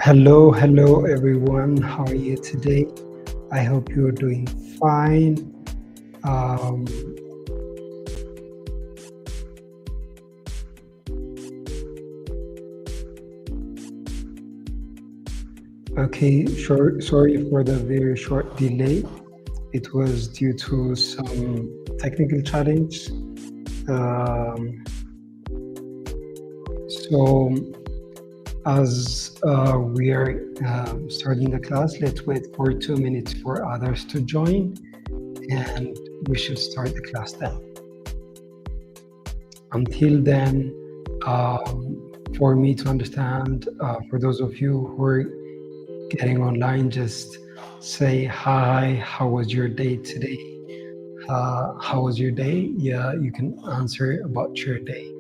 Hello everyone. How are you today? I hope you're doing fine. Um, okay, sure. Sorry for the very short delay. It was due to some technical challenge. Um, so, as we are starting the class, let's wait for 2 minutes for others to join, and we should start the class then. Until then, for me to understand, for those of you who are getting online, just say hi, how was your day today? How was your day? Yeah, you can answer about your day.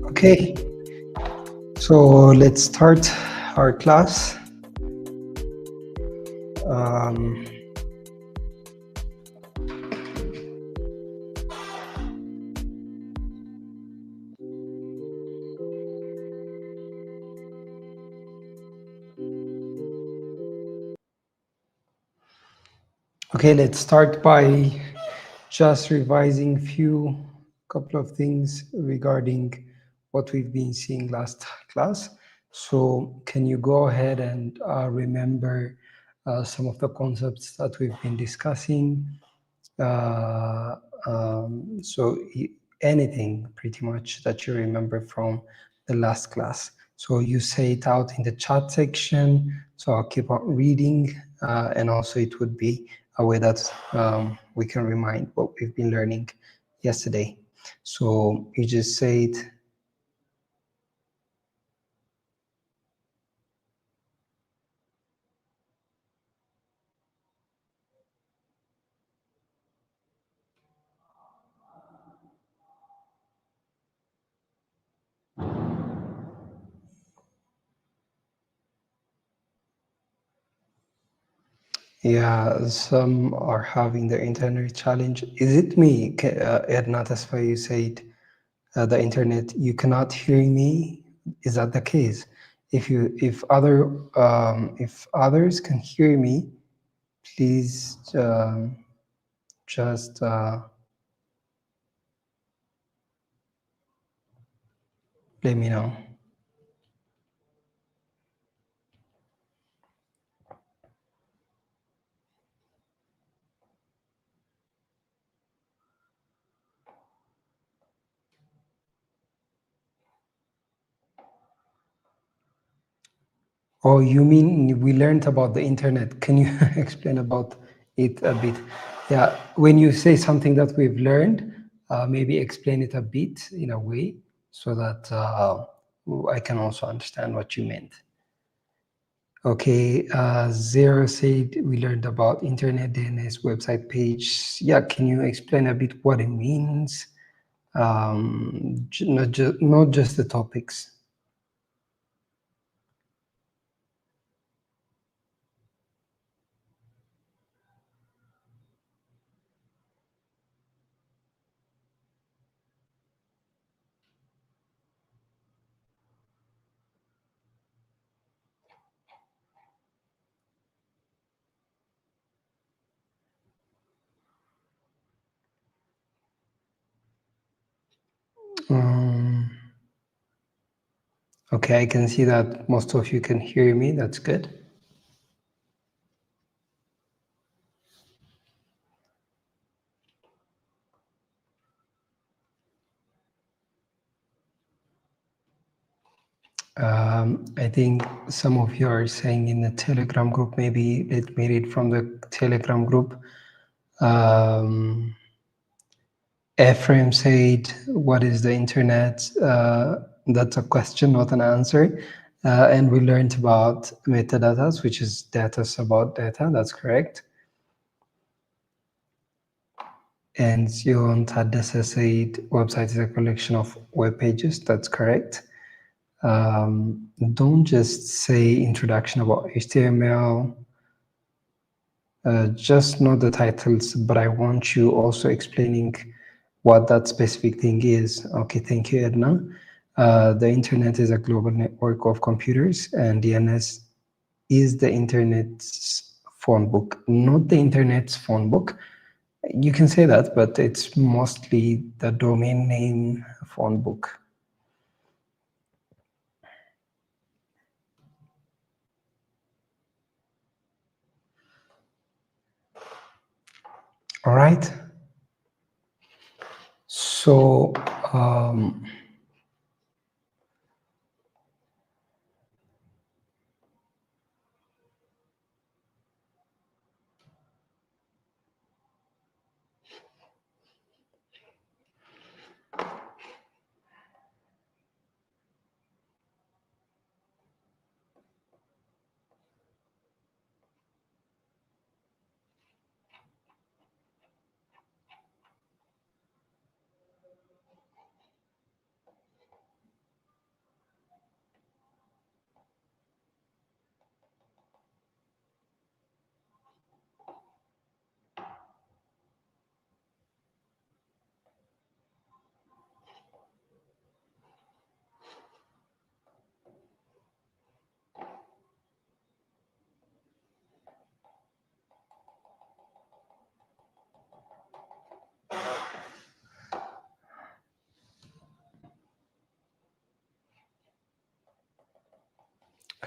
Okay, so let's start our class. Um, okay, let's start by just revising few couple of things regarding what we've been seeing last class. So can you go ahead and remember some of the concepts that we've been discussing? Uh, so anything pretty much that you remember from the last class. So you say it out in the chat section. So I'll keep on reading, and also it would be a way that we can remind what we've been learning yesterday. So you just say it. Yeah, some are having the internet challenge. Is it me, Edna? That's why you said the internet. You cannot hear me. Is that the case? If others can hear me, please just let me know. Oh, you mean we learned about the internet? Can you explain about it a bit? Yeah, when you say something that we've learned, maybe explain it a bit in a way so that I can also understand what you meant. Okay, Zero said we learned about internet DNS website page. Yeah, can you explain a bit what it means? Not just the topics. Um, okay, I can see that most of you can hear me. That's good. I think some of you are saying in the Telegram group, maybe let me read from the Telegram group. Ephraim said, what is the internet? That's a question, not an answer. And we learned about metadata, which is data about data. That's correct. And Sion Tadessa said, website is a collection of web pages. That's correct. Don't just say introduction about HTML, just know the titles, but I want you also explaining what that specific thing is. Okay, thank you, Edna. The internet is a global network of computers, and DNS is the internet's phone book, not the internet's phone book. You can say that, but it's mostly the domain name phone book. All right. So,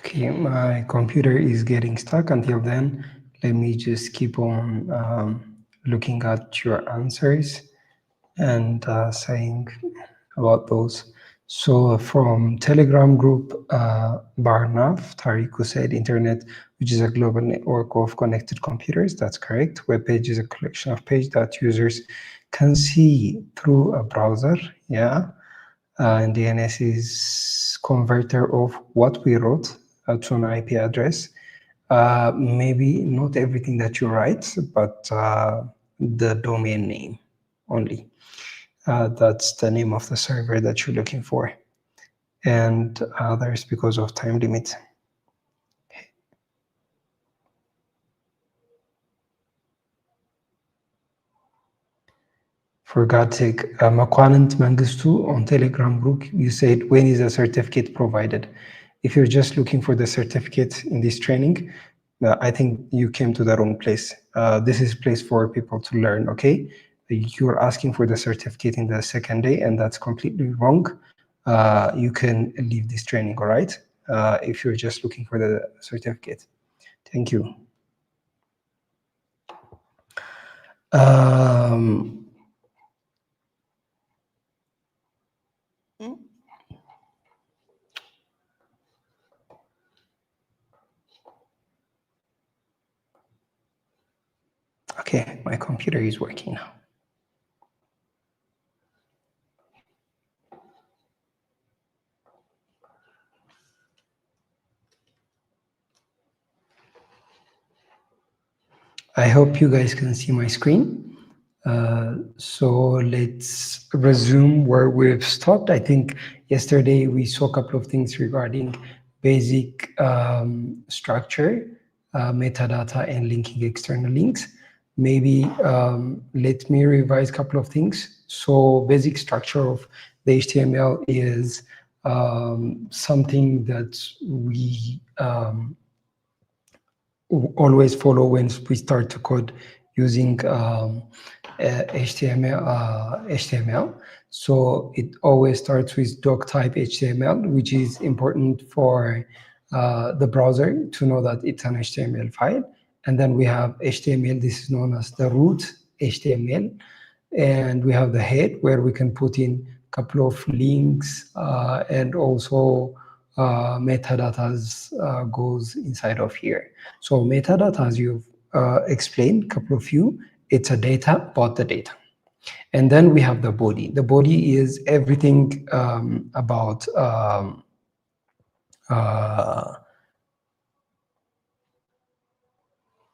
Okay, my computer is getting stuck. Until then, let me just keep on looking at your answers and saying about those. So from Telegram group, Barnaf, Tariku said internet, which is a global network of connected computers. That's correct. Web page is a collection of pages that users can see through a browser. Yeah. And DNS is converter of what we wrote to an IP address. Maybe not everything that you write, but the domain name only. That's the name of the server that you're looking for. And others because of time limit. For God's sake, Makwanant Mangistu on Telegram group, you said, when is a certificate provided? If you're just looking for the certificate in this training, I think you came to the wrong place. This is a place for people to learn, okay? You're asking for the certificate in the second day, and that's completely wrong. You can leave this training, all right? If you're just looking for the certificate. Thank you. Okay, my computer is working now. I hope you guys can see my screen. So let's resume where we've stopped. I think yesterday we saw a couple of things regarding basic structure, metadata, and linking external links. Maybe let me revise a couple of things. So basic structure of the HTML is something that we always follow when we start to code using HTML. So it always starts with doc type HTML, which is important for the browser to know that it's an HTML file. And then we have HTML, this is known as the root HTML. And we have the head where we can put in a couple of links and also metadatas goes inside of here. So metadata, as you've explained, a couple of you, it's a data about the data. And then we have the body. The body is everything about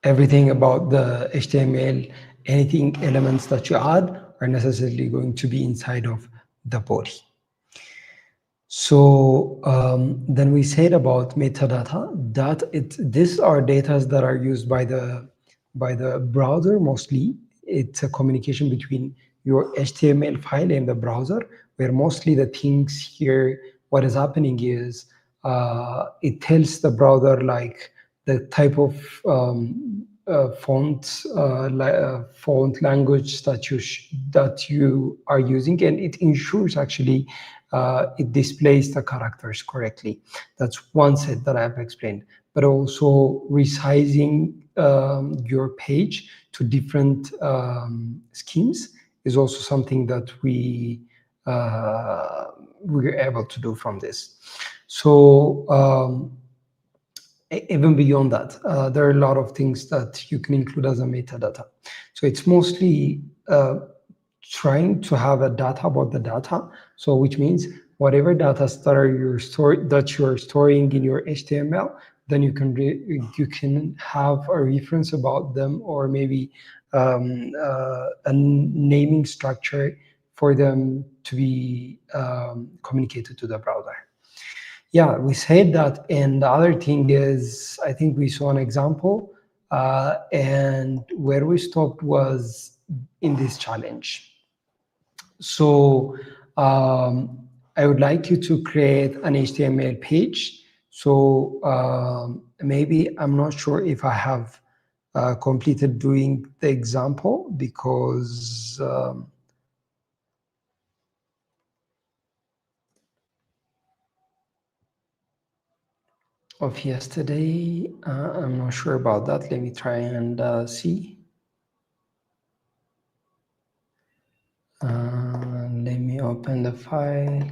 everything about the HTML, anything elements that you add are necessarily going to be inside of the body. So then we said about metadata that these are data that are used by the browser mostly. It's a communication between your HTML file and the browser, where mostly the things here, what is happening is it tells the browser like the type of font language that you are using, and it ensures actually it displays the characters correctly. That's one set that I've explained, but also resizing your page to different schemes is also something that we're able to do from this. So even beyond that, there are a lot of things that you can include as a metadata. So it's mostly trying to have a data about the data. So which means whatever data that you're storing in your HTML, then you can have a reference about them, or maybe a naming structure for them to be communicated to the browser. Yeah, we said that. And the other thing is, I think we saw an example, and where we stopped was in this challenge. So I would like you to create an HTML page. So maybe I'm not sure if I have completed doing the example, because of yesterday. I'm not sure about that. Let me try and see. Let me open the file.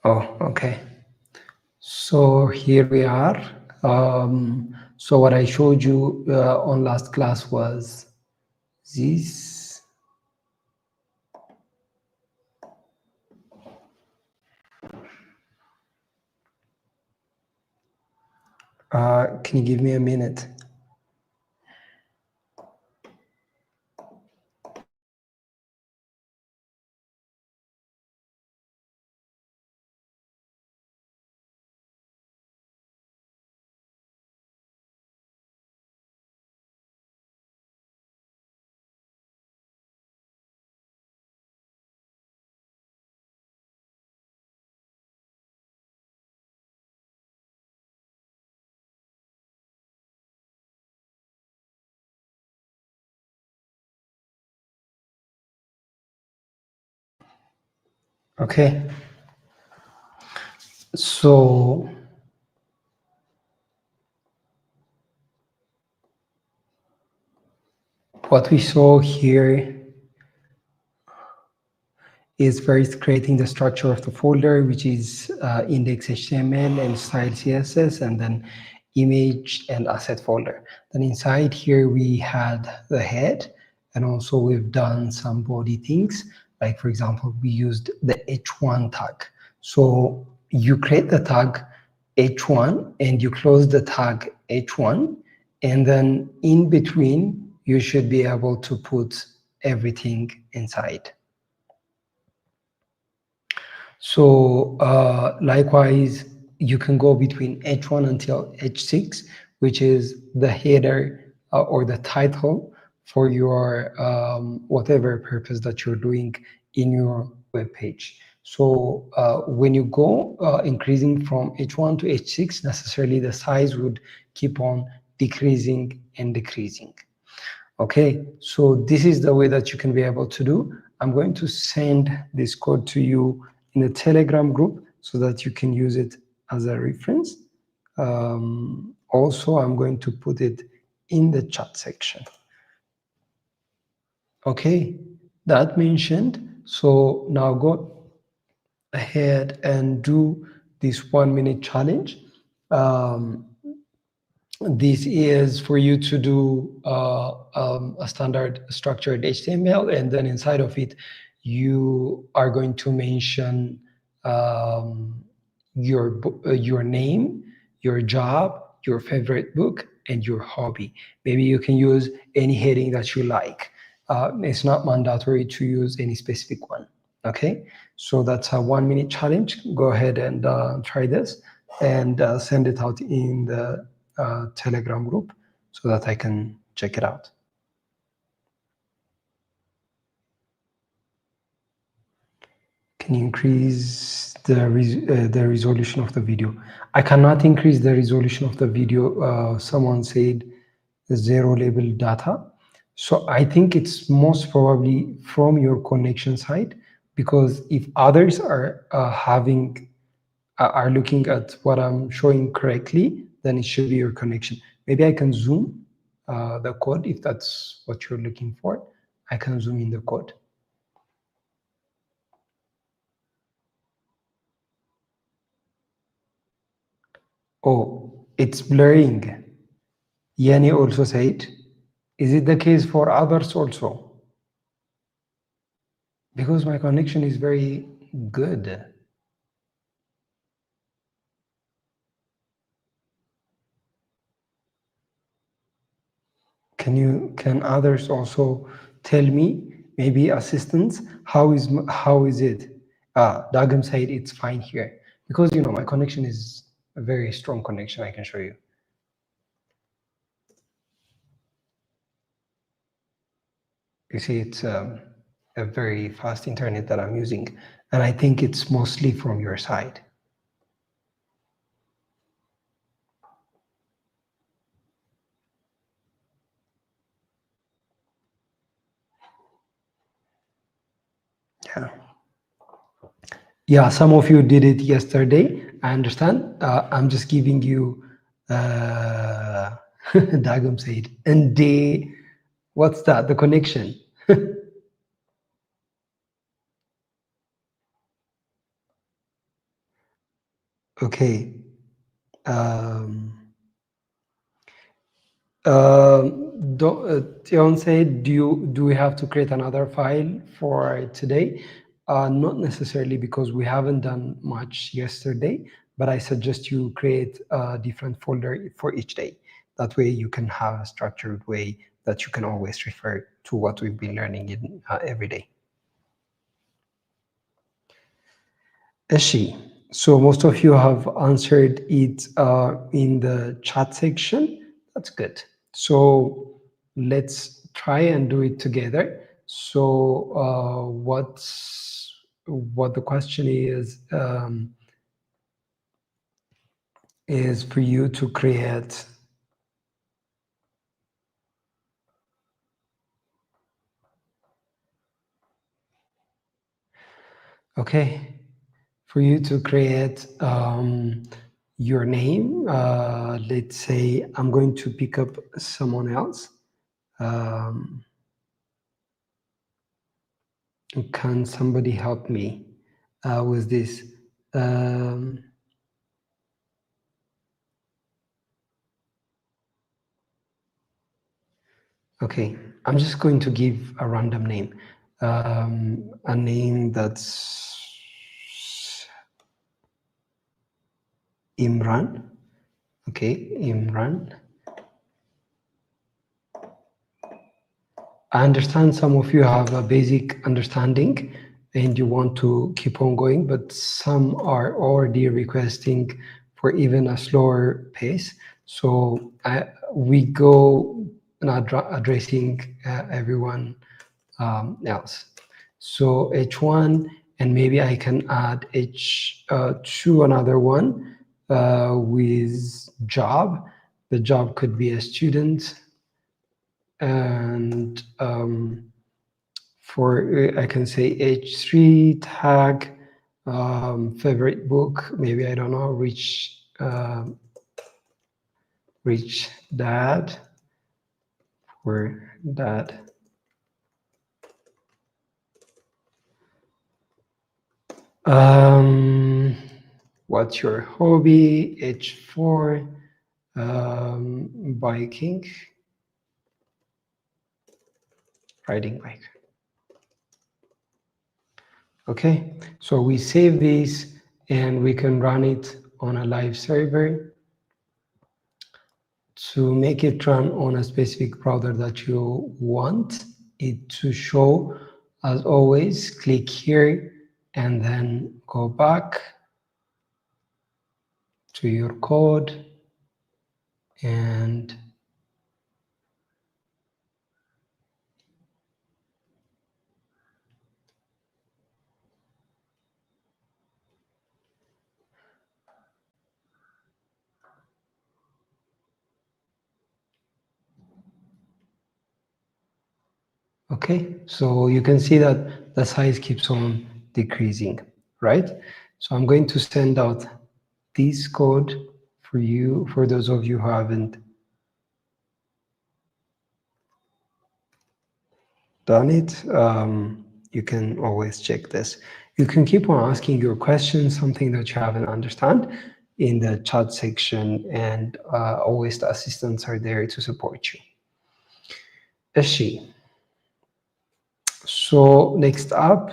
Oh, okay. So here we are. So what I showed you on last class was this. Can you give me a minute? Okay. So what we saw here is first creating the structure of the folder, which is index HTML and style CSS, and then image and asset folder. Then inside here, we had the head, and also we've done some body things. Like for example, we used the H1 tag. So you create the tag H1 and you close the tag H1, and then in between, you should be able to put everything inside. So likewise, you can go between H1 until H6, which is the header or the title for your whatever purpose that you're doing in your web page. So when you go increasing from H1 to H6, necessarily the size would keep on decreasing and decreasing. Okay, so this is the way that you can be able to do. I'm going to send this code to you in a Telegram group so that you can use it as a reference. Also, I'm going to put it in the chat section. Okay, that mentioned. So now go ahead and do this 1 minute challenge. This is for you to do a standard structured HTML, and then inside of it, you are going to mention your name, your job, your favorite book, and your hobby. Maybe you can use any heading that you like. It's not mandatory to use any specific one. Okay, so that's a 1 minute challenge. Go ahead and try this and send it out in the Telegram group so that I can check it out. Can you increase the resolution of the video? I cannot increase the resolution of the video. Someone said zero label data. So I think it's most probably from your connection side, because if others are are looking at what I'm showing correctly, then it should be your connection. Maybe I can zoom the code if that's what you're looking for. I can zoom in the code. Oh, it's blurring. Yani also said, is it the case for others also? Because my connection is very good. Can others also tell me, maybe assistants, how is it? Dagam said it's fine here, because my connection is a very strong connection. I can show you. You see, it's a very fast internet that I'm using, and I think it's mostly from your side. Yeah. Yeah, some of you did it yesterday. I understand. I'm just giving you, Dagum said, and they, what's that? The connection. Okay. Um, Tion said, do we have to create another file for today? Not necessarily, because we haven't done much yesterday, but I suggest you create a different folder for each day. That way you can have a structured way that you can always refer to what we've been learning in every day. Eshi, so most of you have answered it in the chat section. That's good. So let's try and do it together. So what the question is for you to create. Okay, for you to create your name. Let's say I'm going to pick up someone else. Can somebody help me with this? Okay, I'm just going to give a random name. A name that's Imran. Okay, Imran. I understand some of you have a basic understanding and you want to keep on going, but some are already requesting for even a slower pace. So we go addressing everyone else. So H1, and maybe I can add H2, another one with job. The job could be a student, and for I can say H3 tag favorite book. Maybe I don't know, rich dad for dad. What's your hobby? H4, biking, riding bike. Okay, so we save this and we can run it on a live server. To make it run on a specific browser that you want it to show, as always, click here and then go back to your code and okay, so you can see that the size keeps on decreasing, right? So I'm going to send out this code for you, for those of you who haven't done it. You can always check this. You can keep on asking your questions, something that you haven't understand in the chat section, and always the assistants are there to support you. Eshi. So next up,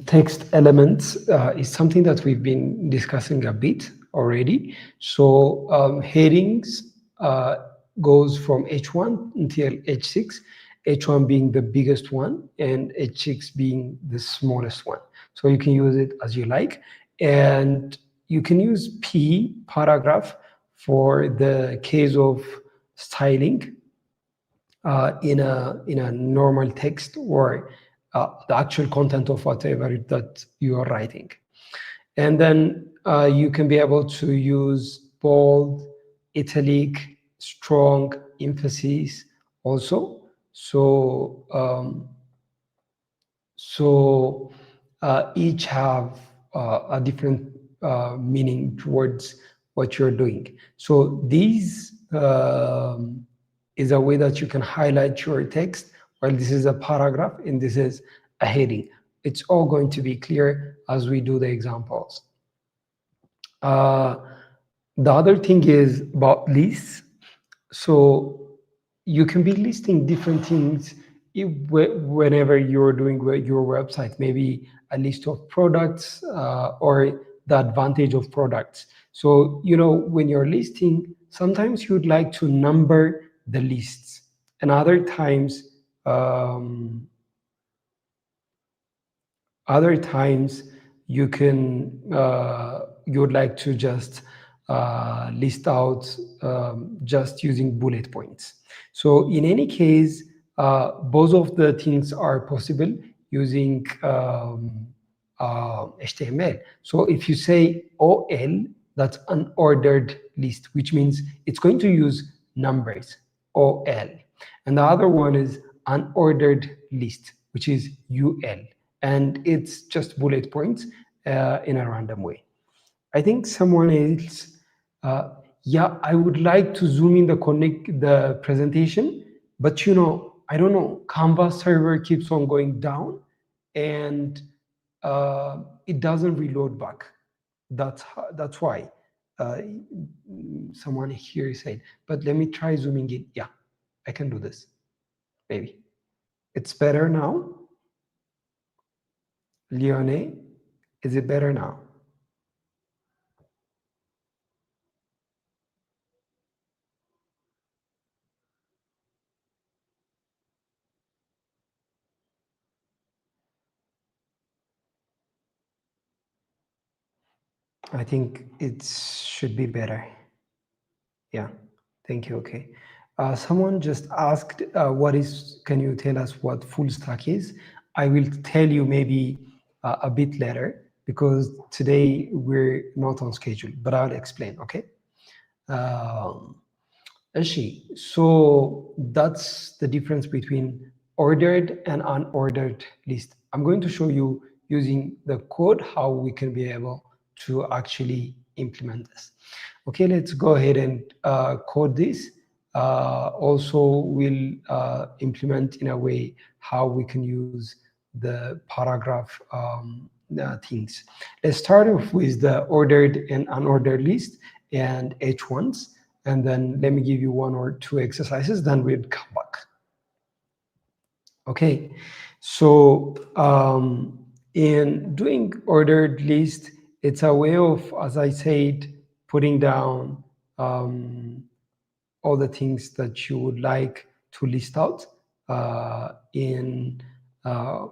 text elements is something that we've been discussing a bit already. So headings goes from H1 until H6, H1 being the biggest one and H6 being the smallest one. So you can use it as you like. And you can use P, paragraph, for the case of styling in a normal text, or the actual content of whatever that you are writing. And then you can be able to use bold, italic, strong emphasis also. So each have a different meaning towards what you're doing. So these is a way that you can highlight your text, while this is a paragraph and this is a heading. It's all going to be clear as we do the examples. Uh, the other thing is about lists. So you can be listing different things whenever you're doing your website, maybe a list of products or the advantage of products. So, when you're listing, sometimes you'd like to number the lists, and um, other times you can you would like to just list out just using bullet points. So in any case, both of the things are possible using HTML. So if you say OL, that's an ordered list, which means it's going to use numbers, OL. And the other one is unordered list, which is UL. And it's just bullet points in a random way. I think someone else, yeah, I would like to zoom in the presentation, but I don't know, Canva server keeps on going down and it doesn't reload back. That's why someone here said, but let me try zooming in. Yeah, I can do this, maybe. It's better now. Leone, is it better now? I think it should be better. Yeah, thank you. Okay. Someone just asked, can you tell us what full stack is? I will tell you maybe a bit later because today we're not on schedule, but I'll explain, okay? So that's the difference between ordered and unordered list. I'm going to show you using the code how we can be able to actually implement this. Okay, let's go ahead and code this. Also, we'll implement in a way how we can use the paragraph things. Let's start off with the ordered and unordered list and H1s. And then let me give you one or two exercises, then we'll come back. Okay, so in doing ordered list, it's a way of, as I said, putting down all the things that you would like to list out in a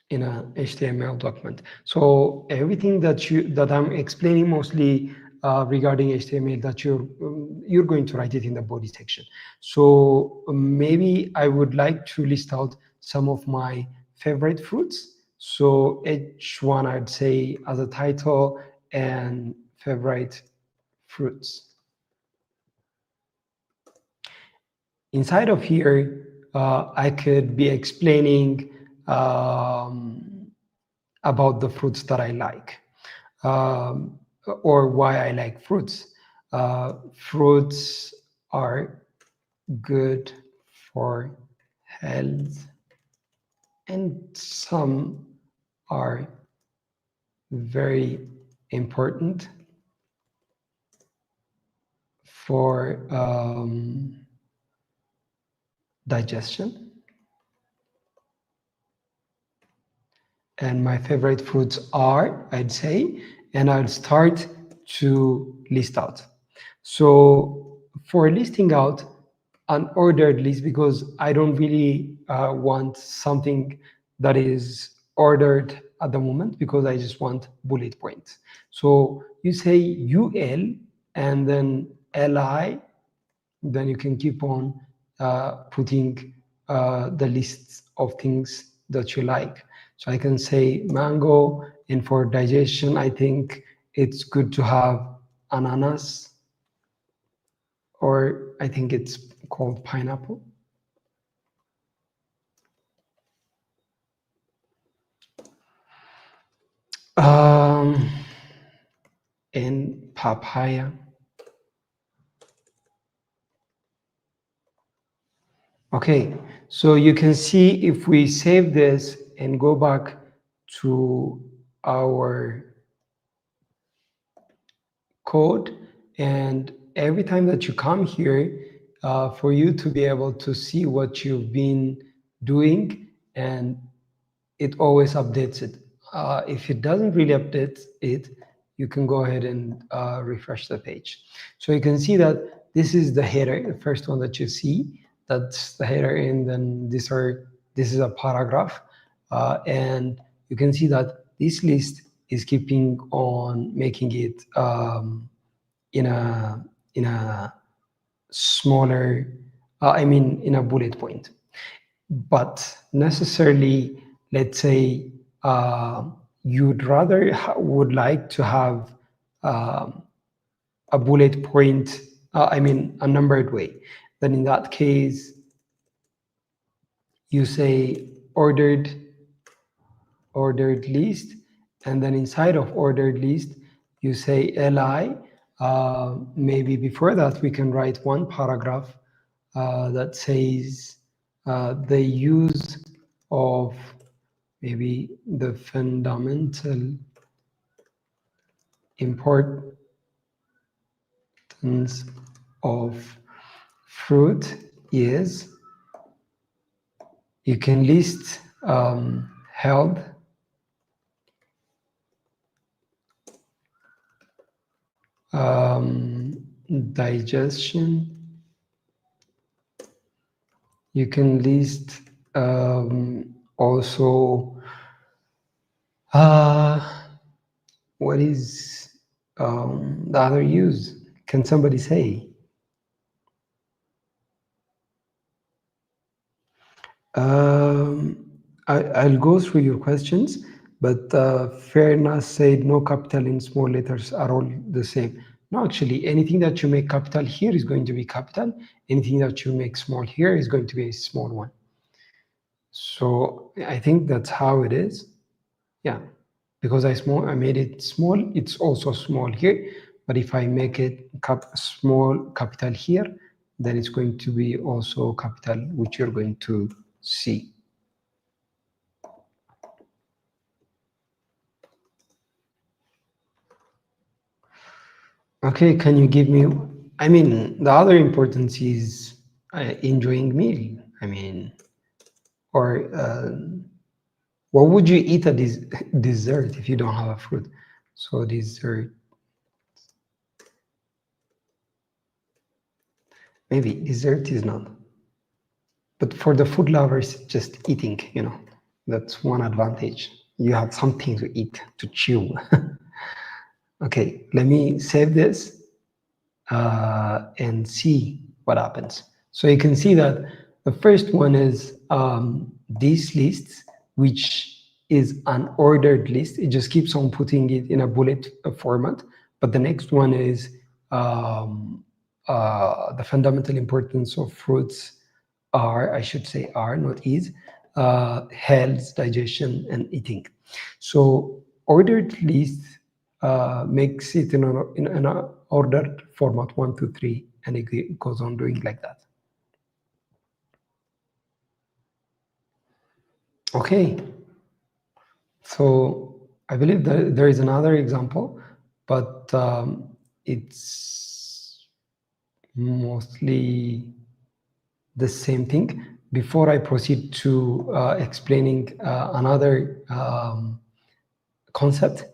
HTML document. So everything that I'm explaining mostly regarding HTML that you're going to write it in the body section. So maybe I would like to list out some of my favorite fruits. So H1 I'd say as a title and favorite fruits. Inside of here, I could be explaining about the fruits that I like or why I like fruits. Fruits are good for health and some are very important for digestion. And my favorite fruits are, I'd say, and I'll start to list out. So for listing out an ordered list, because I don't really want something that is ordered at the moment, because I just want bullet points. So you say UL and then LI, then you can keep on putting the lists of things that you like. So I can say mango, and for digestion, I think it's good to have ananas. or I think it's called pineapple. Um, and papaya. Okay, so you can see if we save this and go back to our code, and every time that you come here, for you to be able to see what you've been doing, and it always updates it. If it doesn't really update it, you can go ahead and refresh the page. So you can see that this is the header, the first one that you see. That's the header, and then this is a paragraph, and you can see that this list is keeping on making it in a in a smaller, I mean, in a bullet point. But necessarily, let's say you'd rather would like to have um, a bullet point, I mean, a numbered way. Then in that case, you say ordered list, and then inside of ordered list, you say li. Maybe before that, we can write one paragraph that says the use of maybe the fundamental importance of fruit is, you can list health, digestion, you can list also what is the other use? Can somebody say? I'll go through your questions, but Fairness said no capital in small letters are all the same. No, actually, anything that you make capital here is going to be capital. Anything that you make small here is going to be a small one. So I think that's how it is. Yeah, because I made it small, it's also small here. But if I make it small capital here, then it's going to be also capital, which you're going to see. Okay, can you give me, I mean, the other importance is enjoying meal. I mean, or what would you eat at this dessert if you don't have a fruit? So dessert, maybe dessert is not. But for the food lovers, just eating, that's one advantage. You have something to eat, to chew. Okay, let me save this and see what happens. So you can see that the first one is these lists, which is an ordered list. It just keeps on putting it in a bullet format. But the next one is the fundamental importance of fruits are, I should say are, not is, health, digestion, and eating. So ordered list makes it in an ordered format, 1, 2, 3, and it goes on doing like that. Okay, so I believe that there is another example, but it's mostly the same thing. Before I proceed to explaining another concept,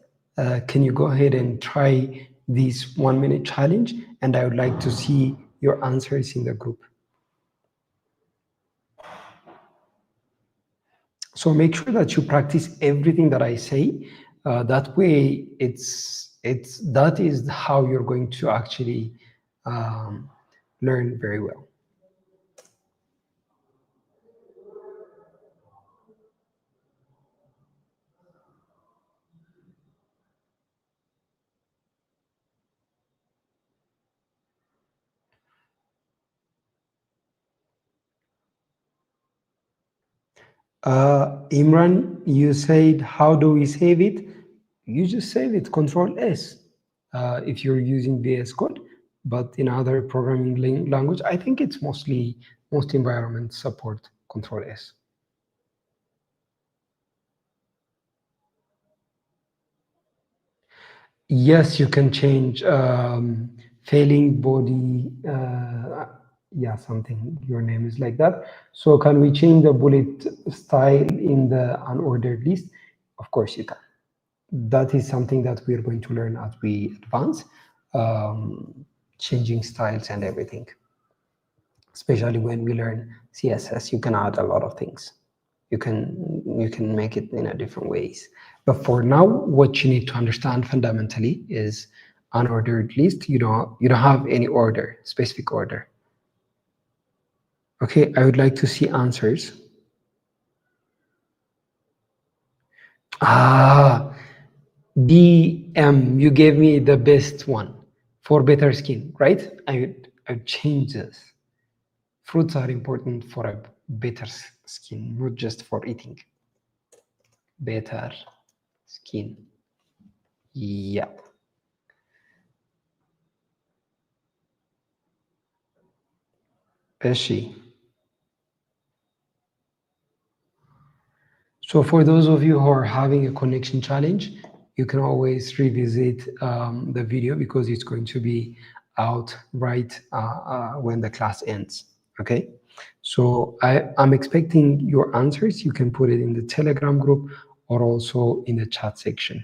can you go ahead and try this 1-minute challenge? And I would like to see your answers in the group. So make sure that you practice everything that I say. That way, that is how you're going to actually learn very well. Imran, you said, how do we save it? You just save it, Control S, if you're using VS Code. But in other programming language, I think it's most environments support Control S. Yes, you can change failing body. Yeah, something. Your name is like that. So can we change the bullet style in the unordered list? Of course you can. That is something that we're going to learn as we advance, changing styles and everything. Especially when we learn CSS, you can add a lot of things. You can make it in a different ways. But for now, what you need to understand fundamentally is unordered list. You don't have any order, specific order. Okay, I would like to see answers. Ah, DM, you gave me the best one for better skin, right? I would change this. Fruits are important for a better skin, not just for eating. Better skin. Yeah. Pesci. So for those of you who are having a connection challenge, you can always revisit the video because it's going to be out right when the class ends, okay? So I'm expecting your answers. You can put it in the Telegram group or also in the chat section.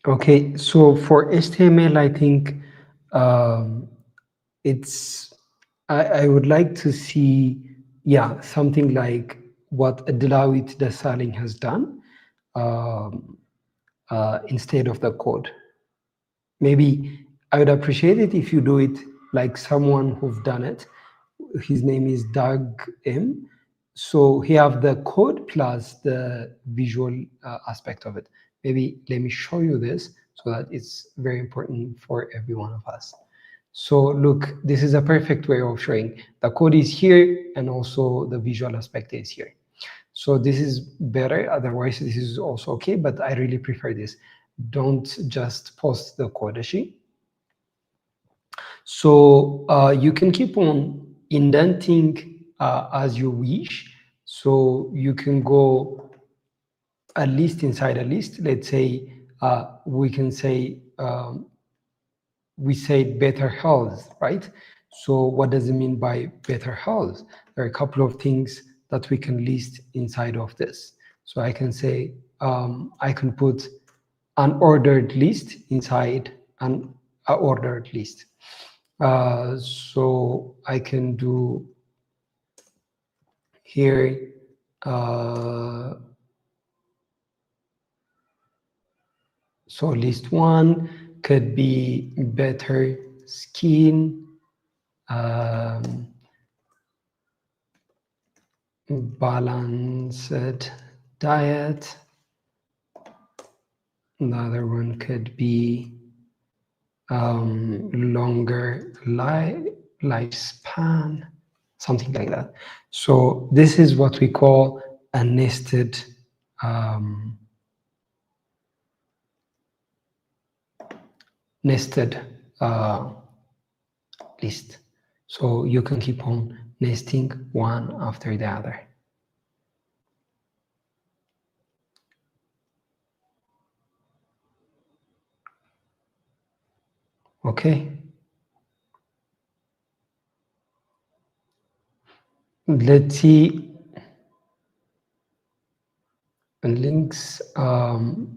Okay, so for HTML, I think um, it's I would like to see, yeah, something like what Dilawit Desalegn has done instead of the code. Maybe I would appreciate it if you do it like someone who've done it. His name is Doug M. So he have the code plus the visual aspect of it. Maybe let me show you this so that it's very important for every one of us. So look, this is a perfect way of showing. The code is here and also the visual aspect is here. So this is better, otherwise this is also okay, but I really prefer this. Don't just post the code sheet. So you can keep on indenting as you wish. So you can go a list inside a list. Let's say we can say we say better health, right? So what does it mean by better health? There are a couple of things that we can list inside of this. So I can say, I can put an ordered list inside an ordered list. So I can do here, so list one could be better skin, balanced diet. Another one could be longer lifespan, something like that. So this is what we call a um, nested list. So you can keep on nesting one after the other. Okay. Let's see links.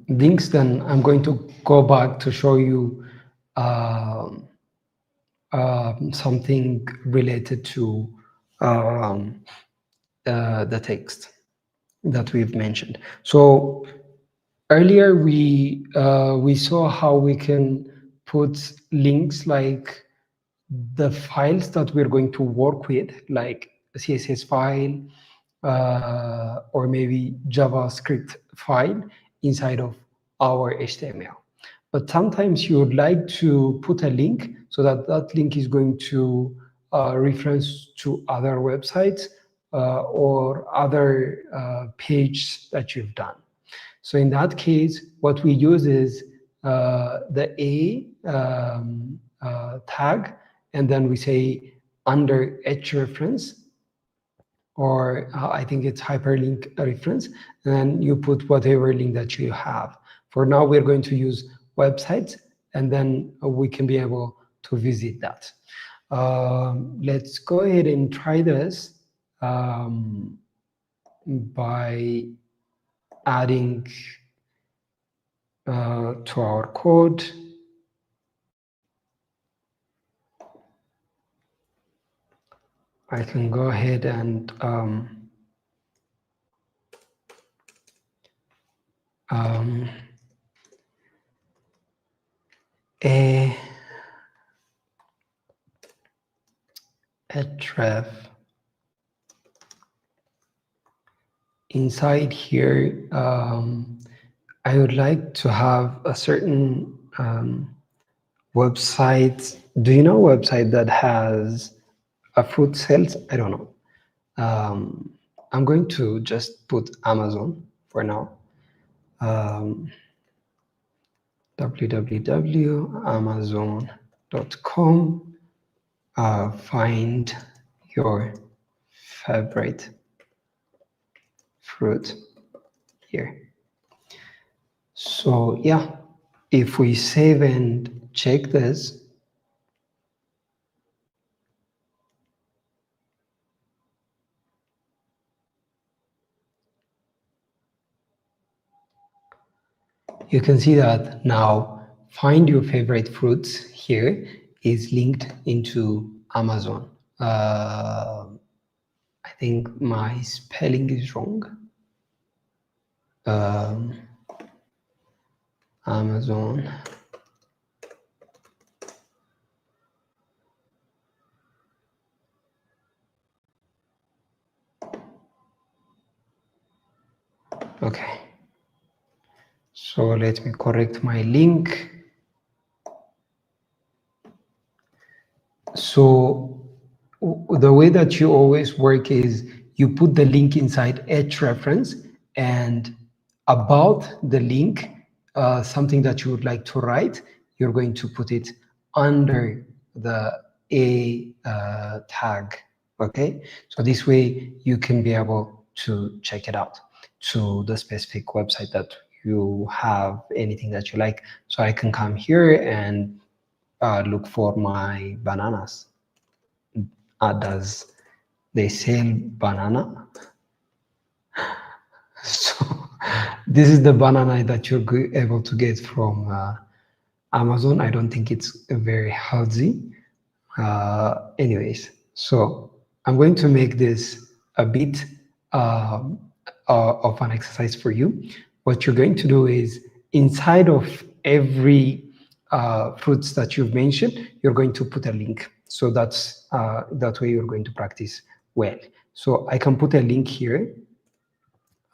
Links. Then I'm going to go back to show you something related to the text that we've mentioned. So earlier we saw how we can put links like the files that we're going to work with, like a CSS file or maybe JavaScript file inside of our HTML. But sometimes you would like to put a link so that that link is going to reference to other websites or other pages that you've done. So in that case, what we use is the A tag, and then we say under hrefs, or I think it's hyperlink reference, and then you put whatever link that you have. For now, we're going to use websites, and then we can be able to visit that. Let's go ahead and try this by adding to our code. I can go ahead and a href inside here. I would like to have a certain website. Do you know a website that has a fruit sales? I don't know. I'm going to just put Amazon for now. www.amazon.com. Find your favorite fruit here. So yeah, if we save and check this, you can see that now find your favorite fruits here is linked into Amazon. I think my spelling is wrong. Amazon. Okay. So let me correct my link. So the way that you always work is you put the link inside hrefs, and about the link, something that you would like to write, you're going to put it under the A tag, okay? So this way you can be able to check it out to the specific website that you have, anything that you like. So I can come here and look for my bananas. Does they sell banana? So this is the banana that you're able to get from Amazon. I don't think it's very healthy. Anyways, so I'm going to make this a bit of an exercise for you. What you're going to do is inside of every fruits that you've mentioned, you're going to put a link. So that's that way you're going to practice well. So I can put a link here.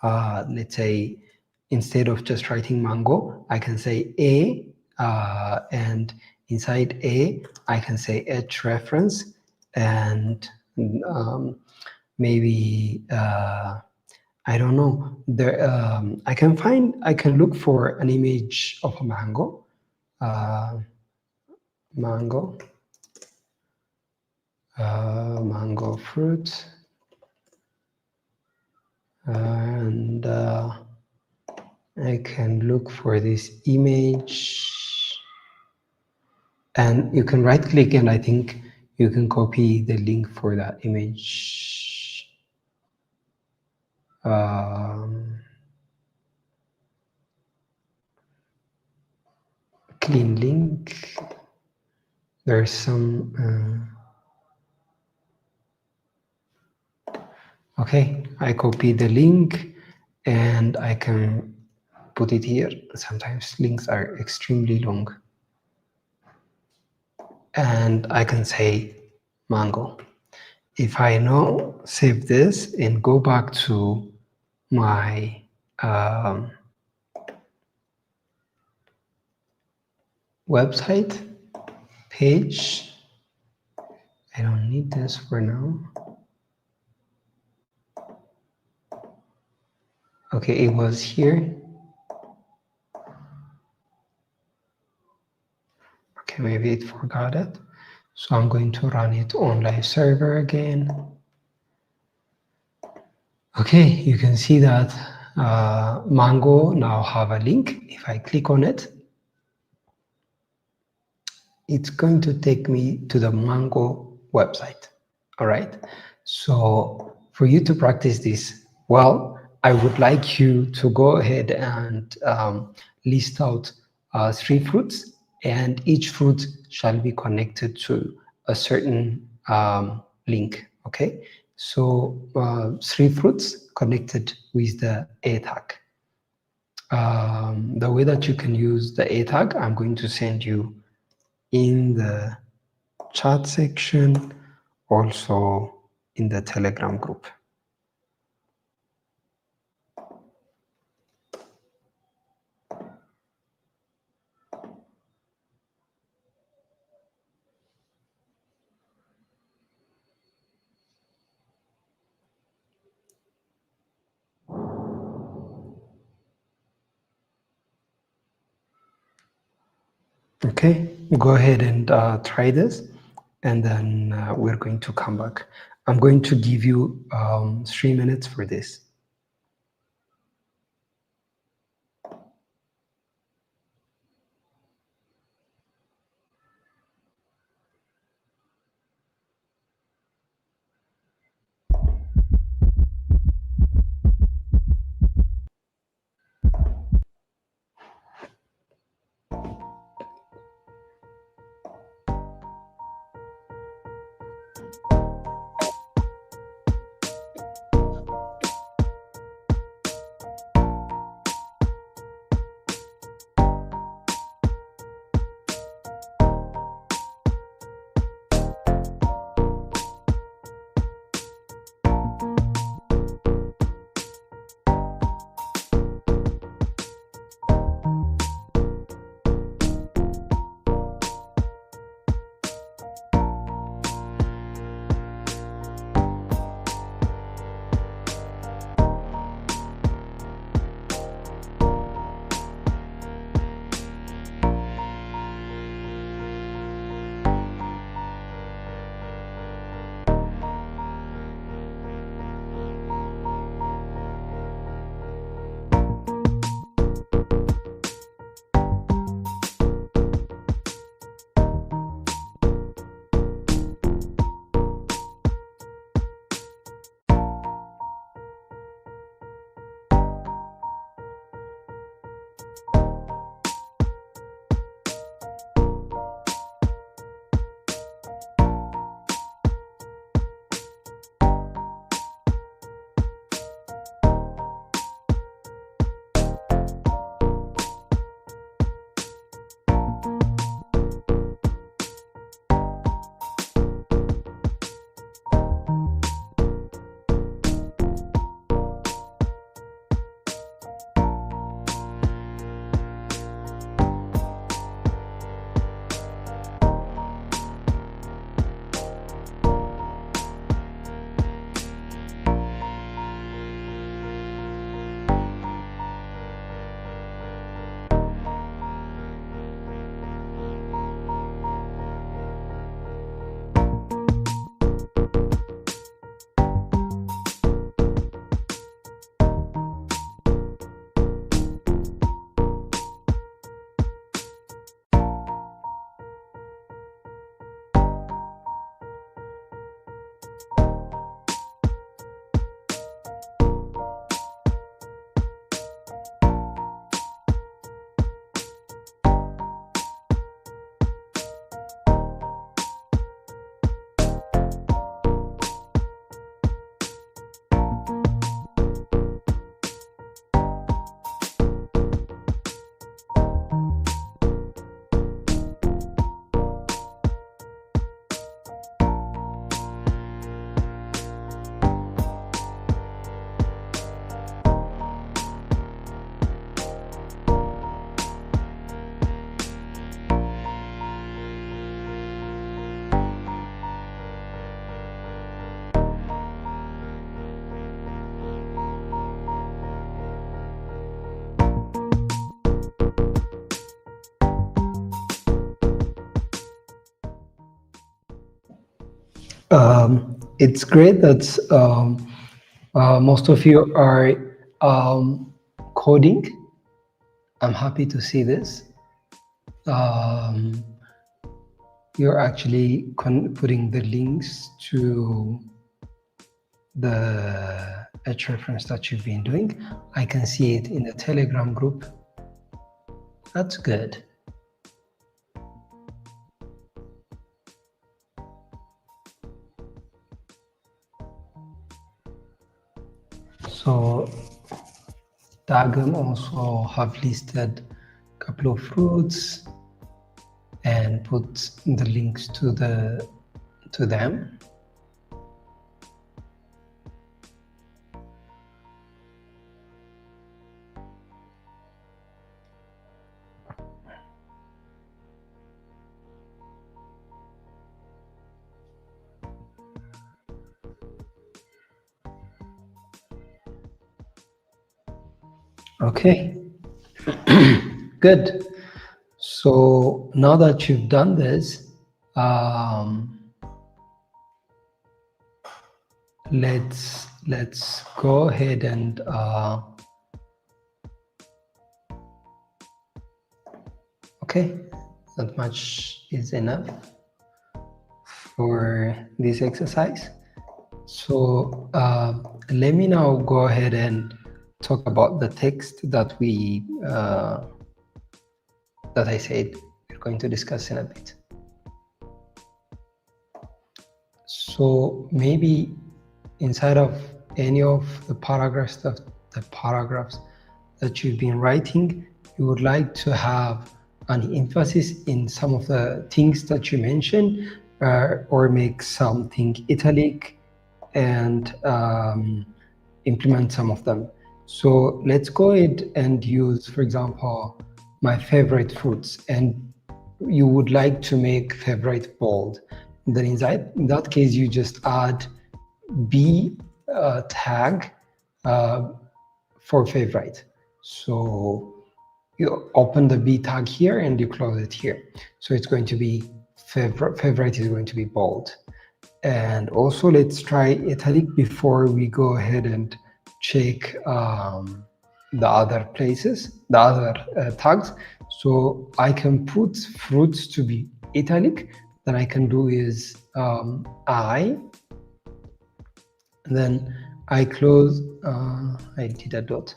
Let's say instead of just writing mango, I can say A, and Inside A, I can say H reference, and maybe I don't know. There, I can look for an image of a mango, mango, mango fruit, and I can look for this image, and you can right click, and I think you can copy the link for that image. Clean link. There's some. Okay, I copy the link, and I can put it here. Sometimes links are extremely long. And I can say mango. If I now save this and go back to my website page, I don't need this for now. Okay, it was here. Okay, maybe it forgot it. So I'm going to run it on live server again. Okay, you can see that Mango now have a link. If I click on it, it's going to take me to the Mango website. All right. So for you to practice this well, I would like you to go ahead and list out 3 fruits, and each fruit shall be connected to a certain link. Okay. So 3 fruits connected with the A tag. The way that you can use the A tag, I'm going to send you in the chat section, also in the Telegram group. Okay, go ahead and try this, and then we're going to come back. I'm going to give you 3 minutes for this. It's great that most of you are coding. I'm happy to see this. You're actually putting the links to the H reference that you've been doing. I can see it in the Telegram group. That's good. So Dagam also have listed a couple of fruits and put the links to them. Okay, good. So now that you've done this, let's go ahead and okay, that much is enough for this exercise. So let me now go ahead and talk about the text that that I said we're going to discuss in a bit. So maybe inside of any of the paragraphs that you've been writing, you would like to have an emphasis in some of the things that you mentioned, or make something italic and implement some of them. So let's go ahead and use, for example, my favorite fruits, and you would like to make favorite bold. Then in that case, you just add B tag for favorite. So you open the B tag here and you close it here. So it's going to be favorite is going to be bold. And also let's try italic before we go ahead and check the other places, the other tags. So I can put fruits to be italic. Then I can do is I, and then I close, I did a dot.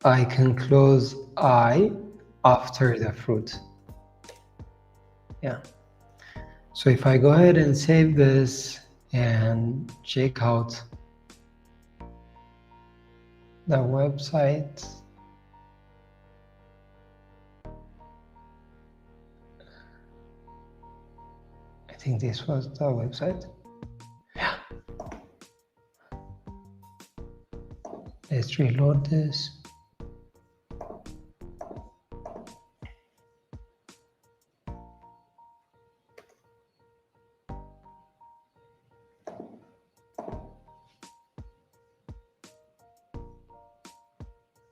I can close I after the fruit. Yeah. So if I go ahead and save this and check out the website, I think this was the website. Yeah. Let's reload this.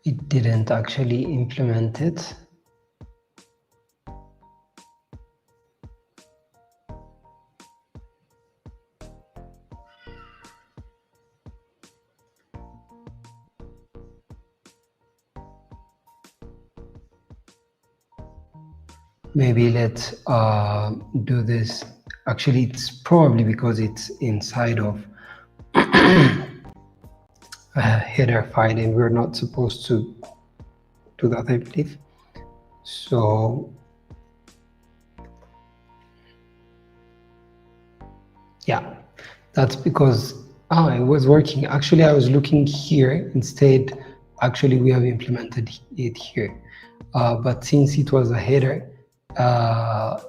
It didn't actually implement it. Maybe let's do this. Actually, it's probably because it's inside of a header file and we're not supposed to do that, I believe. So yeah, that's because it was working. Actually, I was looking here instead. Actually, we have implemented it here. But since it was a header,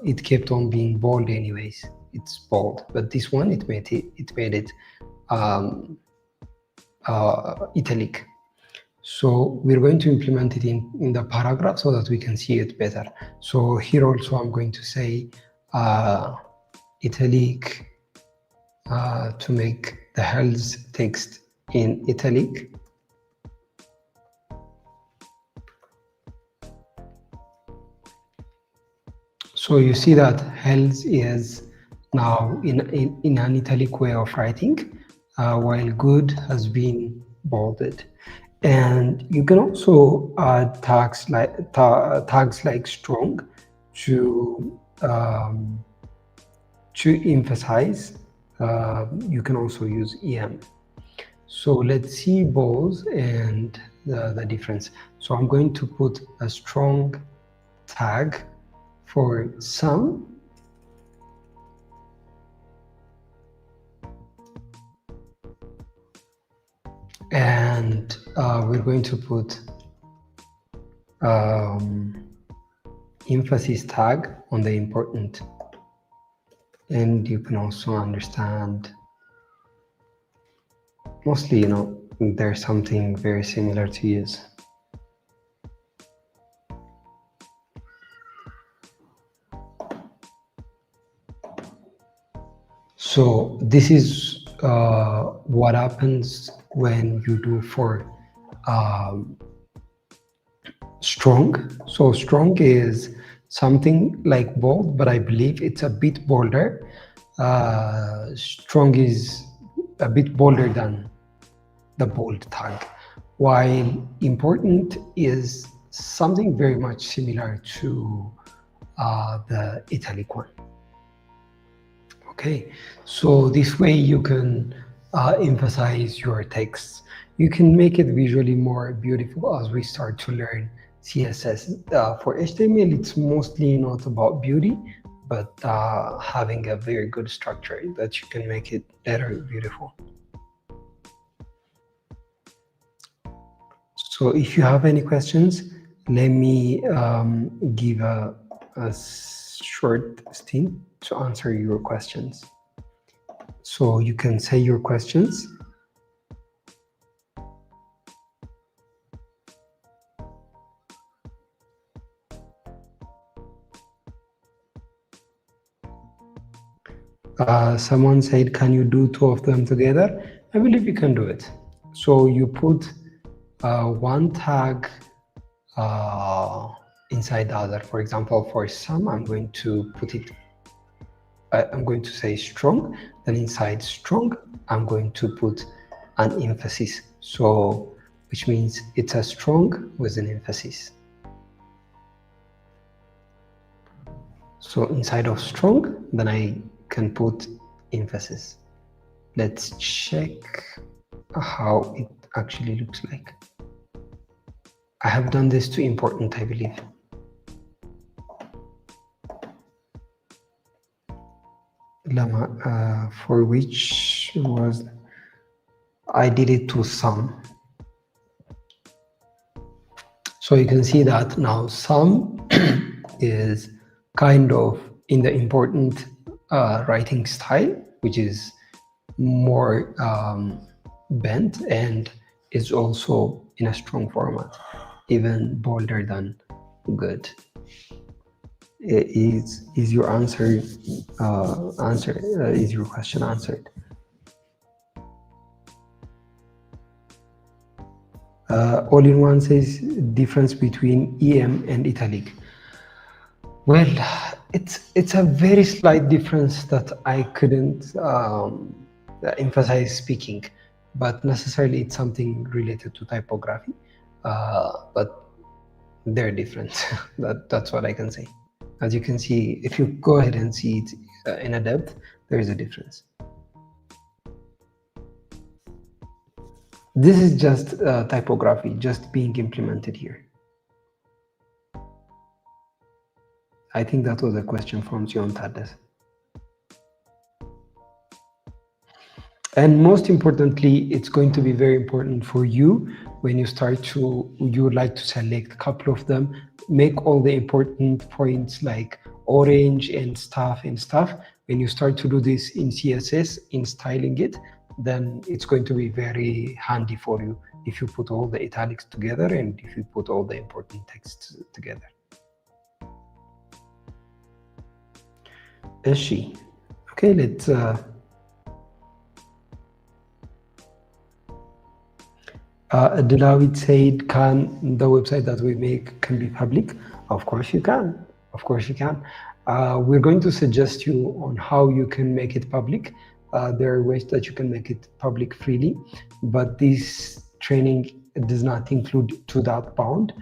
it kept on being bold anyways. It's bold, but this one, it made it italic. So we're going to implement it in the paragraph so that we can see it better. So here also I'm going to say italic to make the health text in italic. So you see that health is Now, in an italic way of writing, while good has been bolded. And you can also add tags like strong to emphasize. You can also use em. So let's see both and the difference. So I'm going to put a strong tag for some, and we're going to put emphasis tag on the important. And you can also understand, mostly, there's something very similar to use. So this is what happens when you do for strong. So strong is something like bold, but I believe it's a bit bolder. Strong is a bit bolder than the bold tag, while important is something very much similar to the italic one. Okay, so this way you can emphasize your texts. You can make it visually more beautiful as we start to learn CSS. For HTML, it's mostly not about beauty, but having a very good structure that you can make it better, beautiful. So if you have any questions, let me give a short stint to answer your questions. So you can say your questions. Someone said, can you do two of them together? I believe you can do it. So you put one tag inside the other. For example, for some, I'm going to put it, I'm going to say strong, then inside strong, I'm going to put an emphasis. So, which means it's a strong with an emphasis. So inside of strong, then I can put emphasis. Let's check how it actually looks like. I have done this to important, I believe. For which was, I did it to some. So you can see that now some is kind of in the important writing style, which is more bent and is also in a strong format, even bolder than good. Is your answer is your question answered? All-in-one says difference between EM and italic. Well, it's a very slight difference that I couldn't emphasize speaking, but necessarily it's something related to typography. But they're different. That's what I can say. As you can see, if you go ahead and see it in a depth, there is a difference. This is just typography, just being implemented here. I think that was a question from Sion Tades. And most importantly, it's going to be very important for you when you start to, you would like to select a couple of them, make all the important points like orange and stuff. When you start to do this in CSS, in styling it, then it's going to be very handy for you if you put all the italics together and if you put all the important texts together. Is she? Okay, let's Dilawit said, can the website that we make can be public? Of course you can. Of course you can. We're going to suggest you on how you can make it public. There are ways that you can make it public freely, but this training does not include to that bound.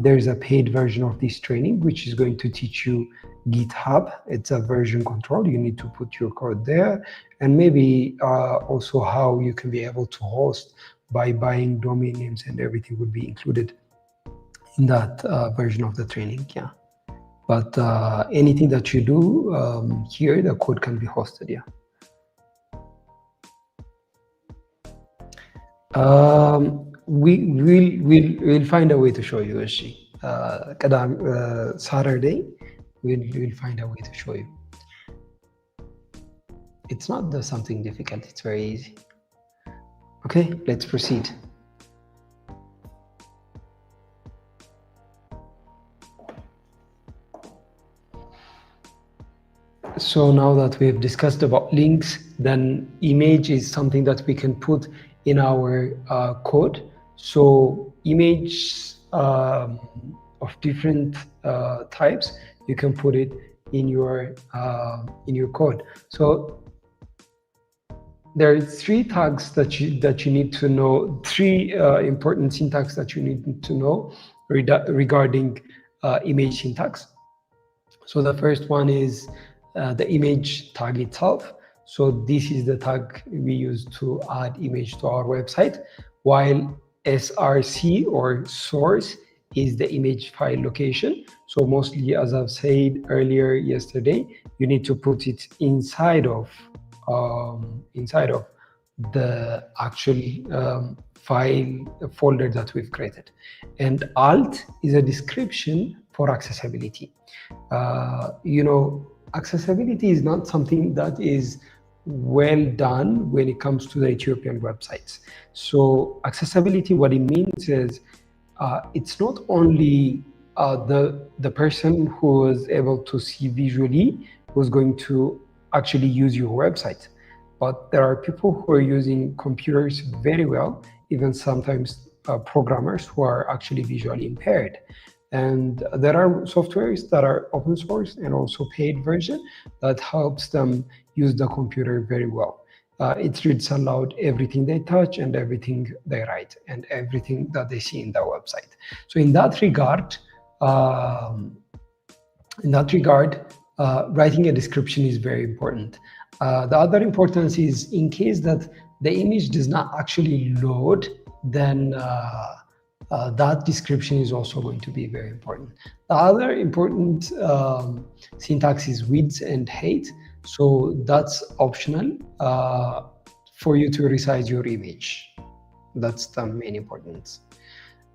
There's a paid version of this training, which is going to teach you GitHub. It's a version control. You need to put your code there, and maybe also how you can be able to host by buying domain names, and everything would be included in that version of the training. Yeah. But anything that you do here, the code can be hosted. Yeah. We'll find a way to show you, Ishi. Saturday, we'll find a way to show you. It's not something difficult. It's very easy. Okay, let's proceed. So now that we've discussed about links, then image is something that we can put in our code. So images of different types, you can put it in your code. So there are three tags that you need to know, three important syntax that you need to know regarding image syntax. So the first one is the image tag itself. So this is the tag we use to add image to our website, while src or source is the image file location. So mostly, as I've said earlier yesterday, you need to put it inside of the actual file folder that we've created. And alt is a description for accessibility. Accessibility is not something that is well done when it comes to the Ethiopian websites. So accessibility, what it means is it's not only the person who is able to see visually who's going to actually use your website, but there are people who are using computers very well, even sometimes programmers who are actually visually impaired. And there are softwares that are open source and also paid version that helps them use the computer very well. It reads aloud everything they touch and everything they write and everything that they see in the website. So in that regard, writing a description is very important. The other importance is in case that the image does not actually load, then that description is also going to be very important. The other important syntax is width and height. So that's optional for you to resize your image. That's the main importance.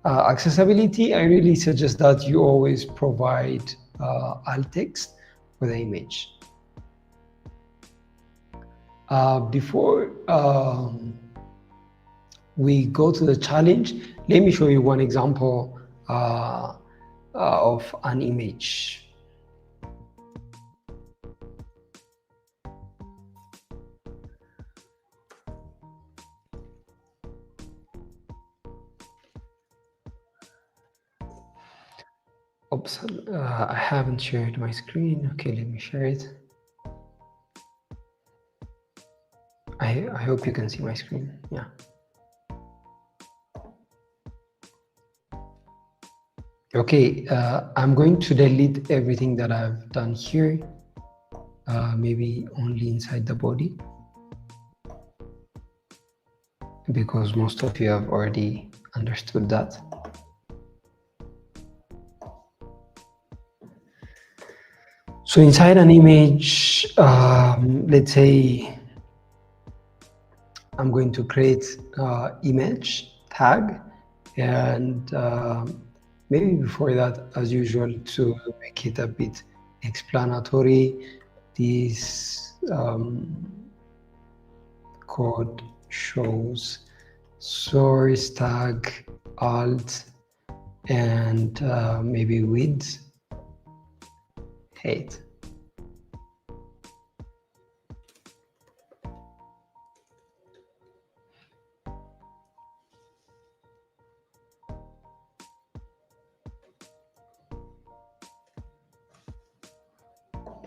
Accessibility, I really suggest that you always provide alt text for the image. Before we go to the challenge, let me show you one example of an image. Oops, I haven't shared my screen. Okay, let me share it. I hope you can see my screen. Yeah. Okay, I'm going to delete everything that I've done here, maybe only inside the body, because most of you have already understood that. So inside an image, let's say I'm going to create image tag, and maybe before that, as usual, to make it a bit explanatory, this code shows source tag, alt, and maybe width, height.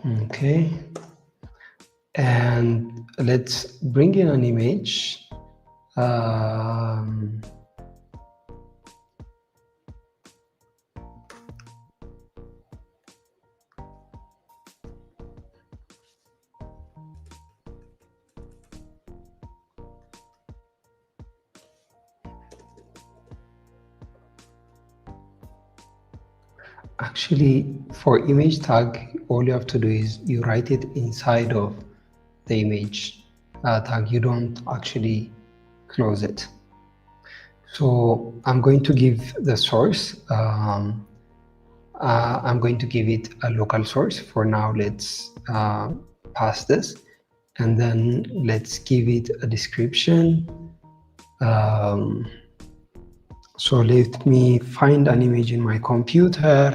Okay, and let's bring in an image. Actually, for image tag, all you have to do is you write it inside of the image tag. You don't actually close it. So I'm going to give the source. I'm going to give it a local source. For now, let's pass this. And then let's give it a description. So let me find an image in my computer.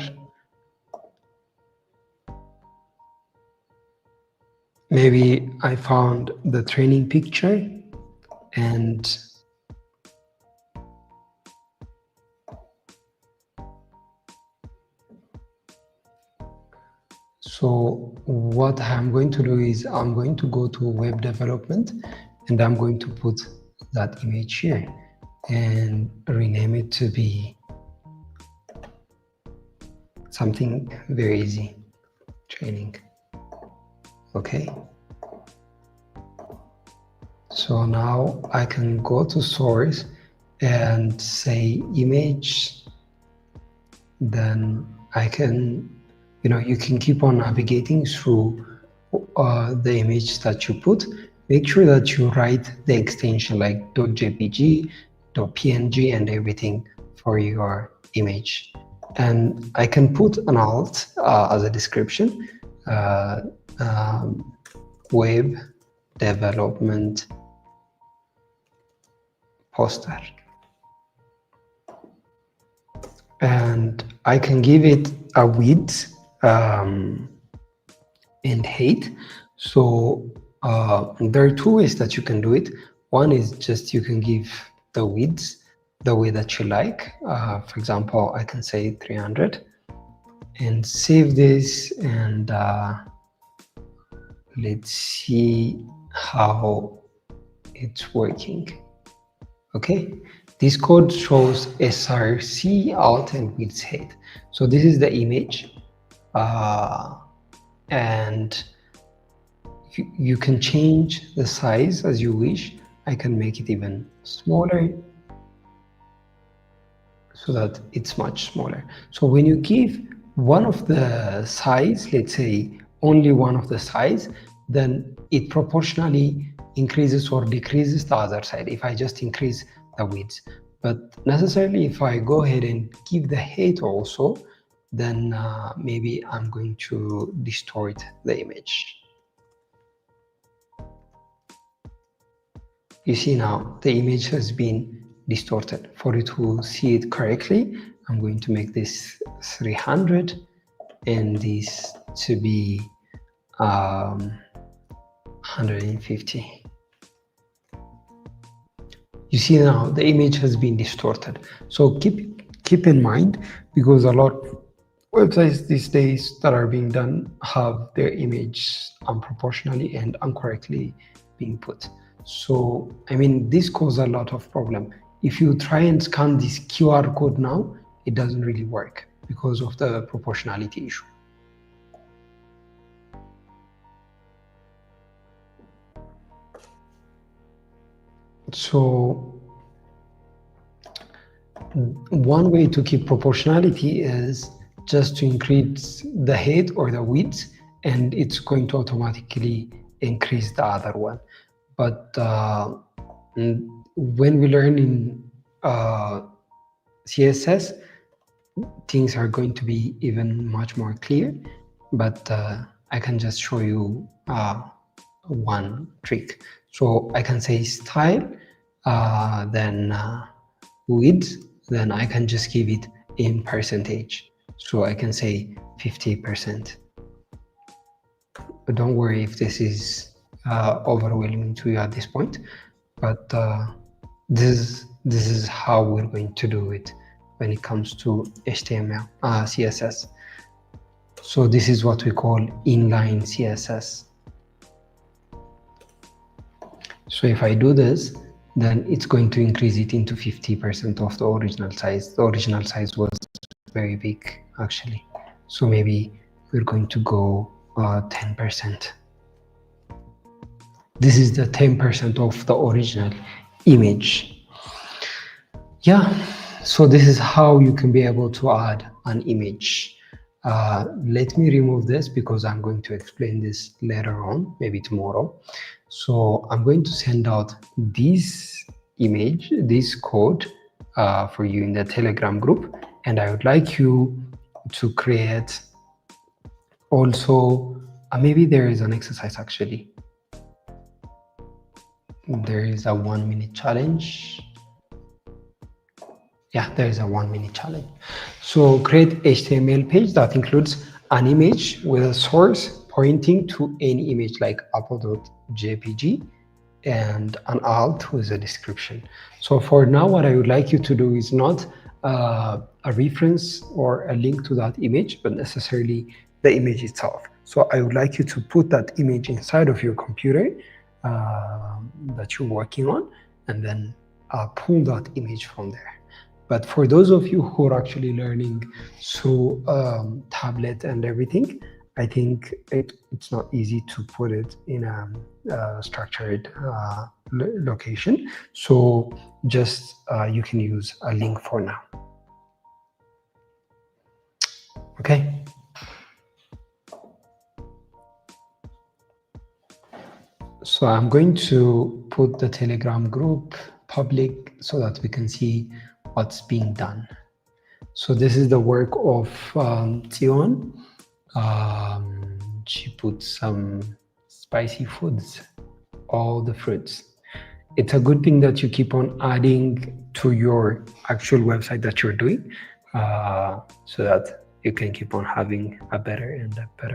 Maybe I found the training picture, and so what I'm going to do is I'm going to go to web development, and I'm going to put that image here and rename it to be something very easy, training. Okay. So now I can go to source and say image, then I can, you can keep on navigating through the image that you put. Make sure that you write the extension like .jpg, .png and everything for your image. And I can put an alt as a description, web development poster. And I can give it a width and height. So there are two ways that you can do it. One is just you can give the width the way that you like. For example, I can say 300 and save this, and let's see how it's working. Okay, this code shows src, alt, and width height. So this is the image, and you can change the size as you wish. I can make it even smaller so that it's much smaller. So when you give one of the size, let's say only one of the size, then it proportionally increases or decreases the other side if I just increase the width. But necessarily if I go ahead and give the height also, then maybe I'm going to distort the image. You see now the image has been distorted. For you to see it correctly, I'm going to make this 300 and this to be 150. You see now the image has been distorted. So keep in mind, because a lot of websites these days that are being done have their image unproportionally and incorrectly being put. So I mean, this causes a lot of problem. If you try and scan this QR code now, it doesn't really work because of the proportionality issue. So one way to keep proportionality is just to increase the height or the width, and it's going to automatically increase the other one. But when we learn in CSS, things are going to be even much more clear. But I can just show you one trick. So I can say style, then width, then I can just give it in percentage. So I can say 50%. But don't worry if this is overwhelming to you at this point, but this is how we're going to do it when it comes to HTML, CSS. So this is what we call inline CSS. So if I do this, then it's going to increase it into 50% of the original size. The original size was very big actually. So maybe we're going to go 10%. This is the 10% of the original image. Yeah, so this is how you can be able to add an image. Let me remove this because I'm going to explain this later on, maybe tomorrow. So I'm going to send out this image, this code for you in the Telegram group, and I would like you to create also, maybe there is an exercise actually. There is a 1-minute challenge. Yeah, there is a 1-minute challenge. So create HTML page that includes an image with a source pointing to any image like apple.jpg and an alt with a description. So for now, what I would like you to do is not a reference or a link to that image, but necessarily the image itself. So I would like you to put that image inside of your computer that you're working on, and then pull that image from there. But for those of you who are actually learning through tablet and everything, I think it's not easy to put it in a structured location. So just you can use a link for now. Okay. So I'm going to put the Telegram group public so that we can see what's being done. So this is the work of Tion. She put some spicy foods, all the fruits. It's a good thing that you keep on adding to your actual website that you're doing so that you can keep on having a better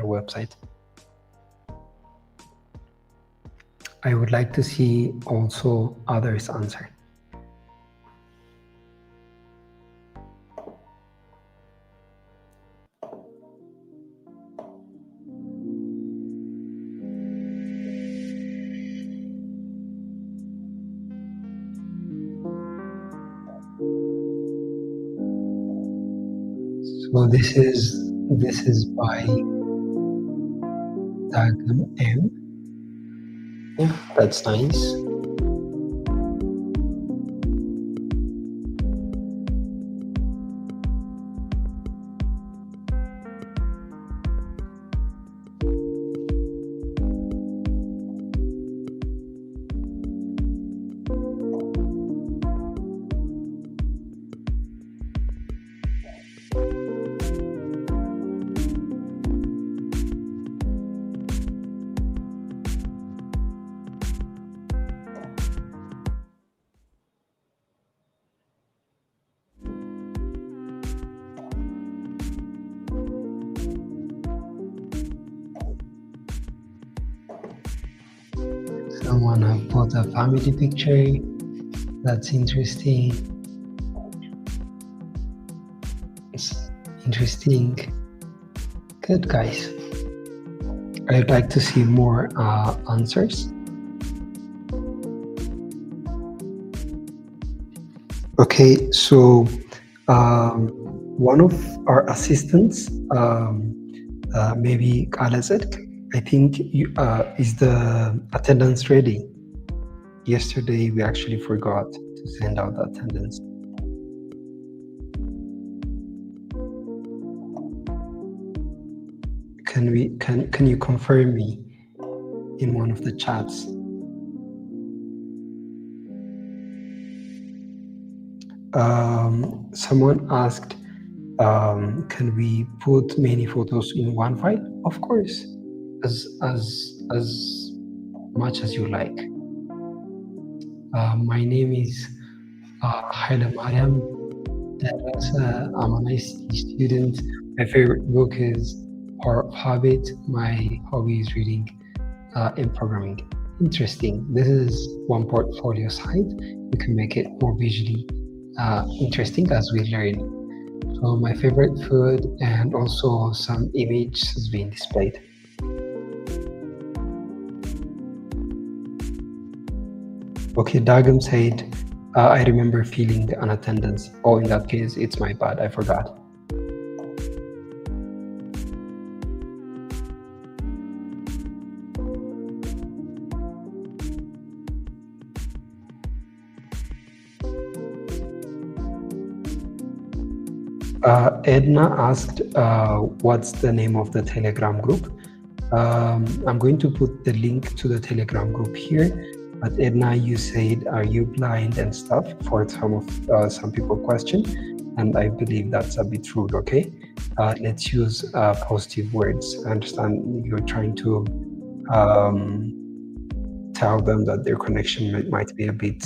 website. I would like to see also others answer. So this is by Diagram M. Yeah, that's nice. Someone have put a family picture. That's interesting. It's interesting. Good, guys. I'd like to see more answers. Okay, so one of our assistants, maybe Kalazet, I think is the attendance ready? Yesterday, we actually forgot to send out the attendance. Can you confirm me in one of the chats? Someone asked, can we put many photos in one file? Of course, as much as you like. My name is Haile Mariam. I'm an ICT student. My favorite book is Power of Habit. My hobby is reading and programming. Interesting. This is one portfolio site. You can make it more visually interesting as we learn. So my favorite food and also some images being displayed. Okay, Dagam said, I remember feeling the unattendance. Oh, in that case, it's my bad. I forgot. Edna asked, what's the name of the Telegram group? I'm going to put the link to the Telegram group here. But Edna, you said, are you blind and stuff for some people question, and I believe that's a bit rude. Okay, let's use positive words. I understand you're trying to tell them that their connection might be a bit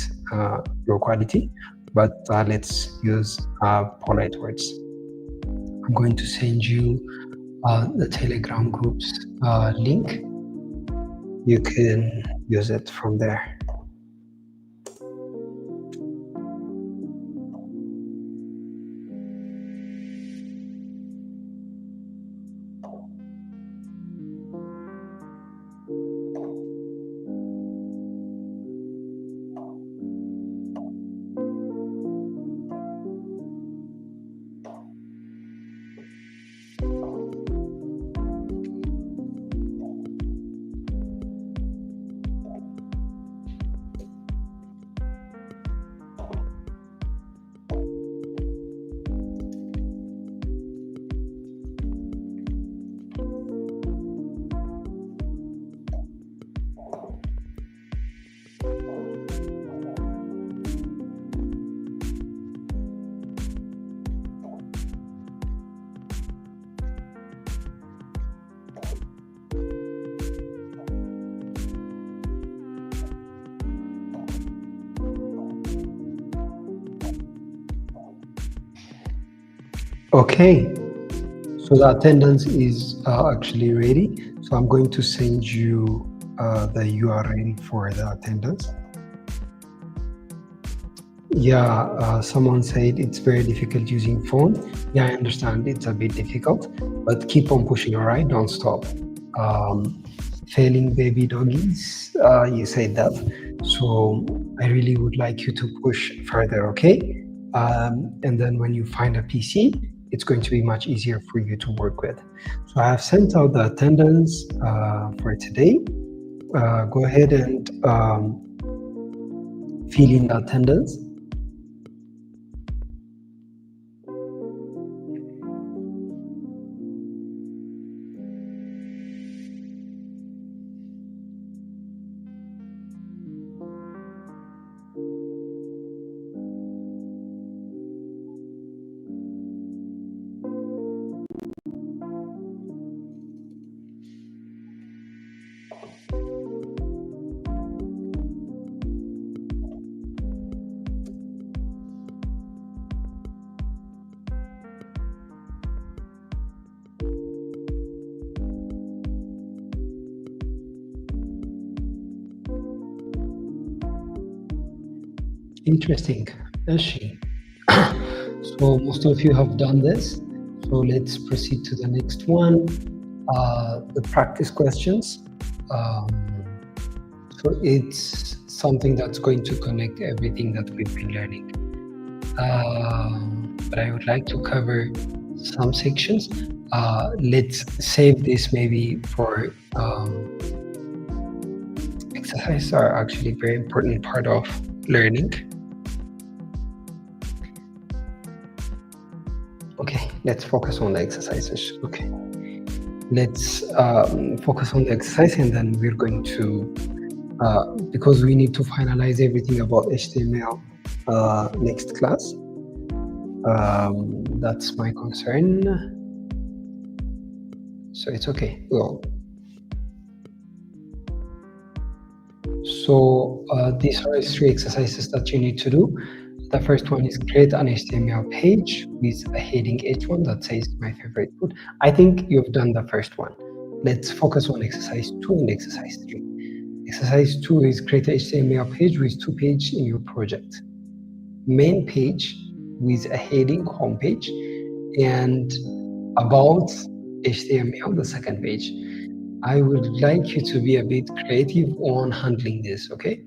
low quality, but let's use polite words. I'm going to send you the Telegram group's link. You can use it from there. Okay, so the attendance is actually ready. So I'm going to send you the URL for the attendance. Yeah, someone said it's very difficult using phone. Yeah, I understand it's a bit difficult, but keep on pushing, all right? Don't stop. Failing baby doggies, you said that. So I really would like you to push further, okay? And then when you find a PC, it's going to be much easier for you to work with. So I have sent out the attendance for today. Go ahead and fill in the attendance. Interesting. So most of you have done this. So let's proceed to the next one. The practice questions. So it's something that's going to connect everything that we've been learning. But I would like to cover some sections. Let's save this maybe for exercises are actually very important part of learning. Okay, let's focus on the exercises. Okay, let's focus on the exercise, and then we're going to, because we need to finalize everything about HTML next class. That's my concern. So it's okay. Well, so these are 3 exercises that you need to do. The first one is create an HTML page with a heading H1 that says my favorite food. I think you've done the first one. Let's focus on exercise 2 and exercise 3. Exercise 2 is create a HTML page with 2 pages in your project. Main page with a heading home page And about HTML, the second page, I would like you to be a bit creative on handling this, okay?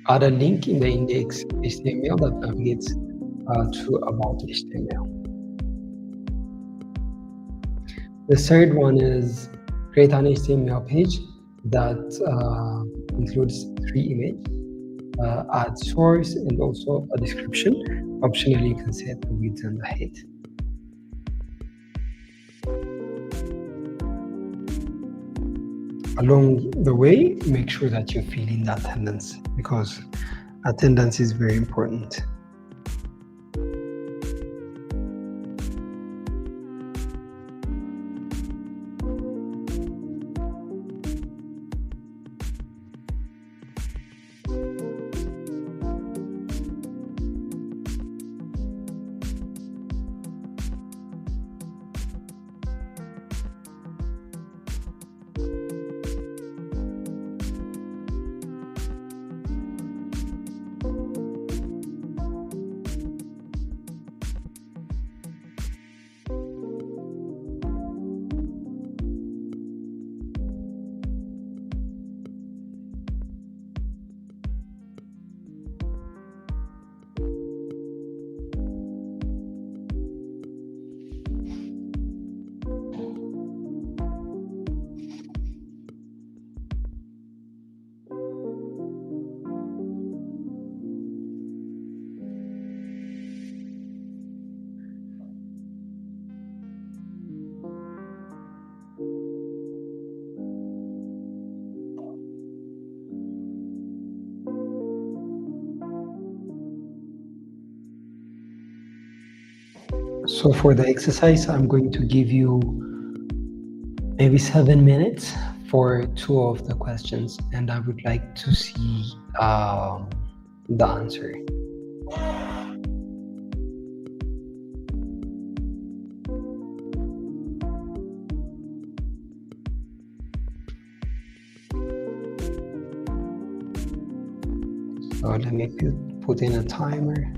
Add a link in the index HTML that navigates to about HTML. The third one is create an HTML page that includes 3 images, add source, and also a description. Optionally, you can set the width and the height. Along the way, make sure that you fill in the attendance, because attendance is very important. So for the exercise, I'm going to give you maybe 7 minutes for 2 of the questions, and I would like to see the answer. So let me put in a timer.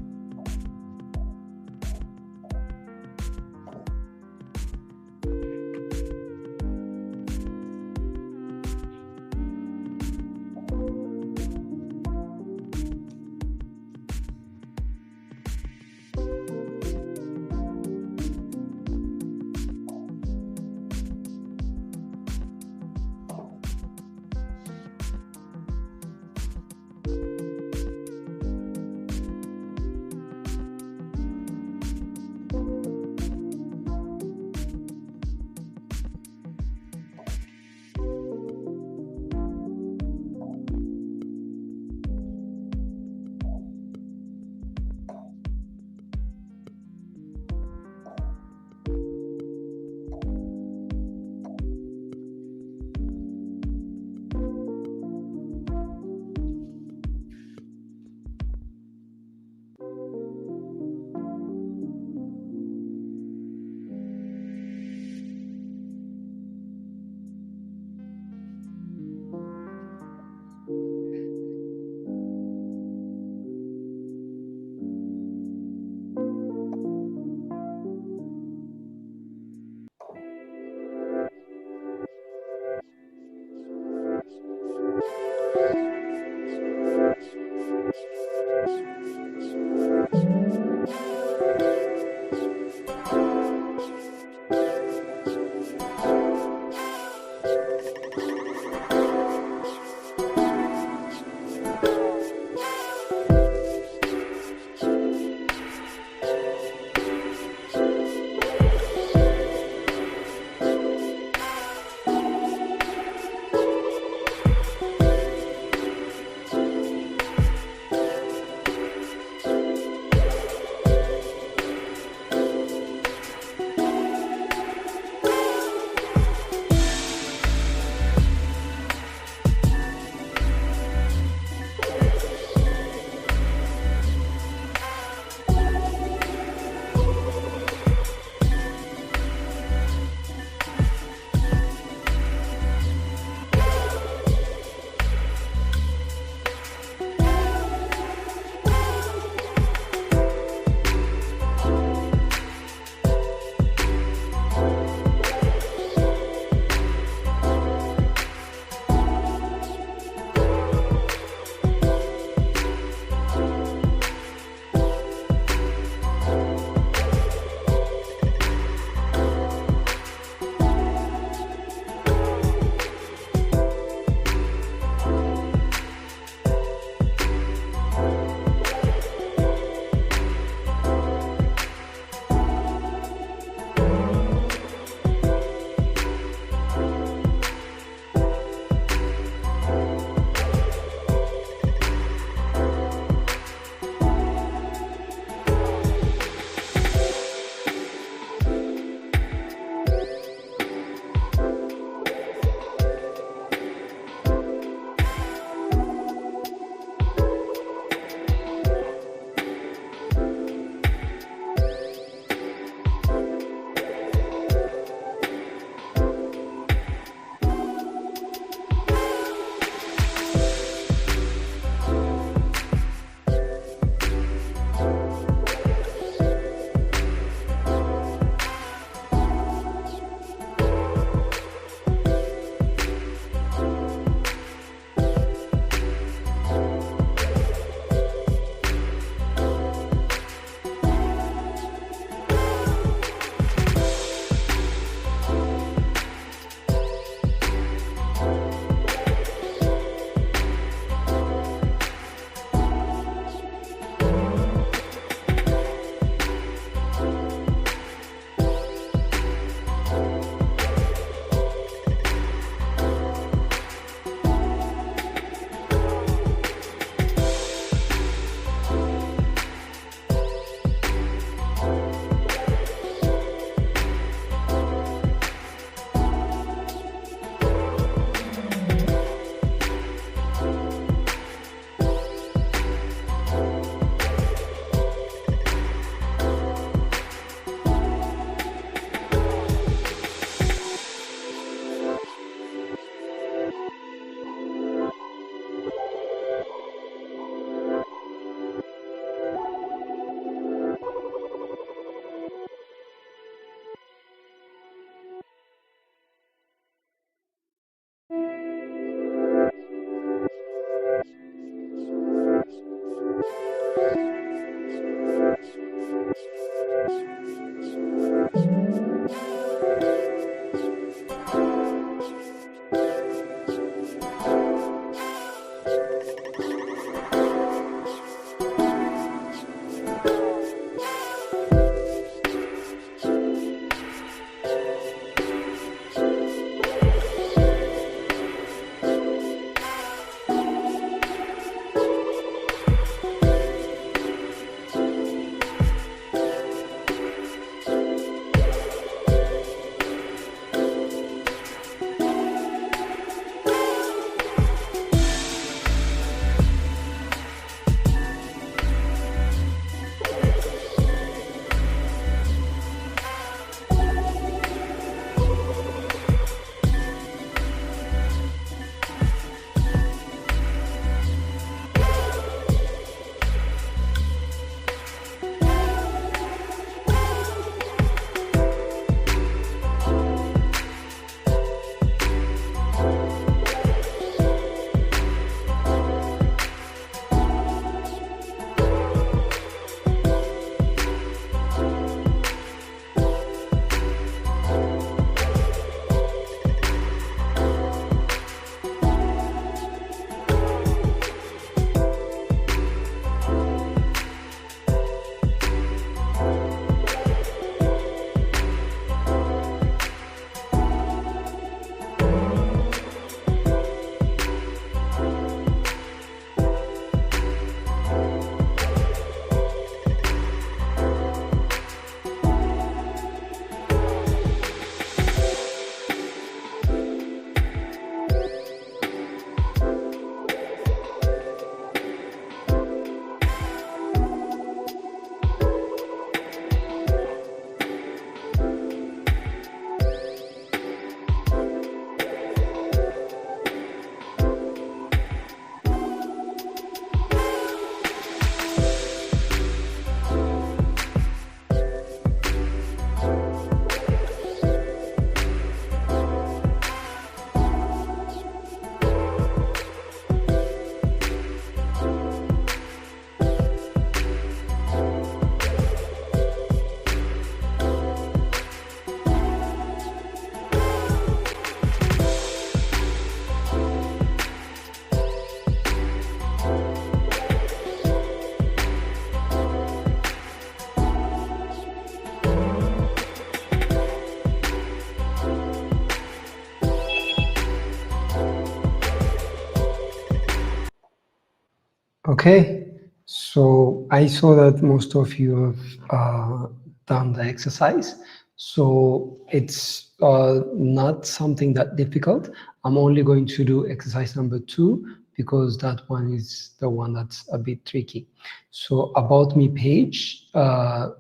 Okay, so I saw that most of you have done the exercise. So it's not something that difficult. I'm only going to do exercise number 2 because that one is the one that's a bit tricky. So about me page,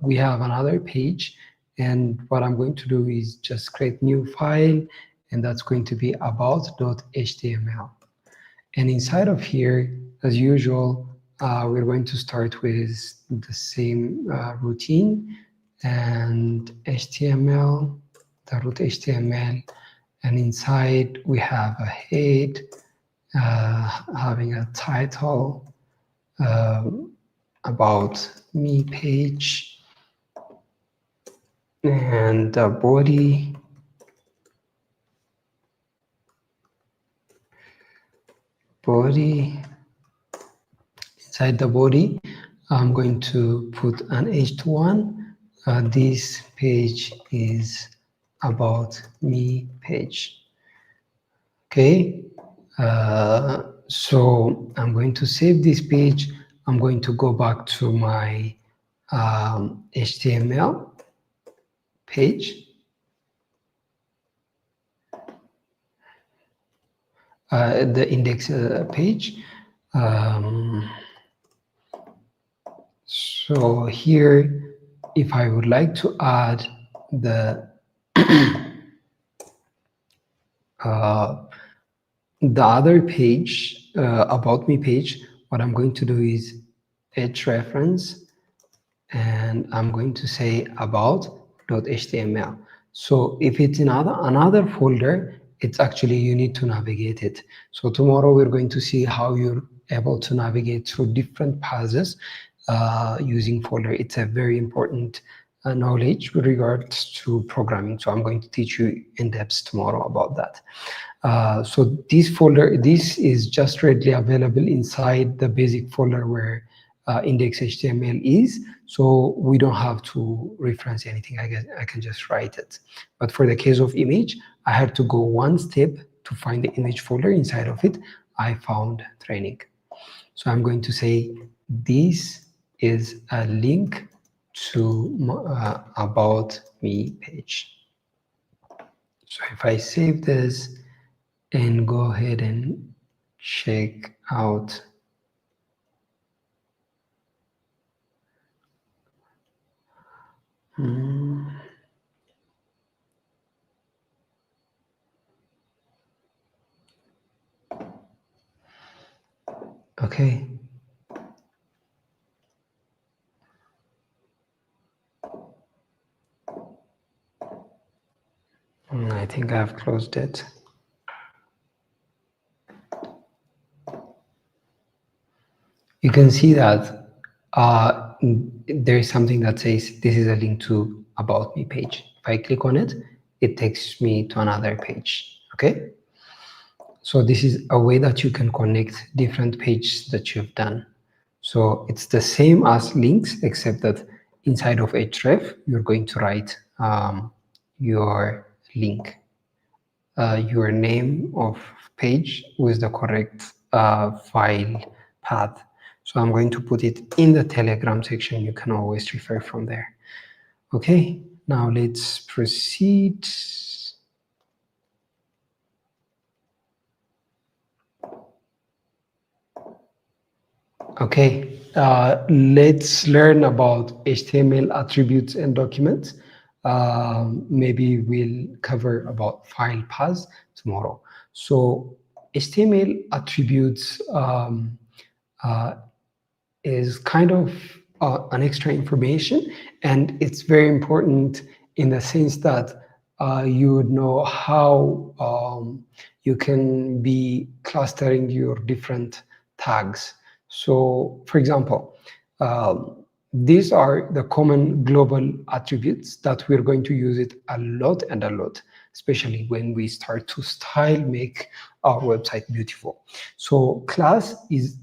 we have another page, and what I'm going to do is just create new file, and that's going to be about.html. And inside of here, as usual, we're going to start with the same routine and HTML, the root HTML, and inside we have a head, having a title about me page, and the body, inside the body, I'm going to put an H1. This page is about me page. Okay, so I'm going to save this page. I'm going to go back to my HTML page. The index page. So here, if I would like to add the the other page, about me page, what I'm going to do is href, and I'm going to say about.html. So if it's in another folder, it's actually you need to navigate it. So tomorrow we're going to see how you're able to navigate through different paths using folder. It's a very important knowledge with regards to programming. So I'm going to teach you in depth tomorrow about that. So this folder, this is just readily available inside the basic folder where index.html is. So we don't have to reference anything. I can just write it. But for the case of image, I had to go one step to find the image folder. Inside of it, I found training. So I'm going to say this is a link to about me page. So if I save this and go ahead and check out okay. I think I've closed it. You can see that there is something that says this is a link to about me page. If I click on it, it takes me to another page. Okay. So this is a way that you can connect different pages that you've done. So it's the same as links, except that inside of href, you're going to write your link, your name of page with the correct file path. So I'm going to put it in the Telegram section. You can always refer from there. Okay, now let's proceed. Okay, let's learn about HTML attributes and documents. Maybe we'll cover about file paths tomorrow. So HTML attributes is kind of an extra information, and it's very important in the sense that you would know how you can be clustering your different tags. So for example, these are the common global attributes that we're going to use it a lot and a lot, especially when we start to make our website beautiful. So class is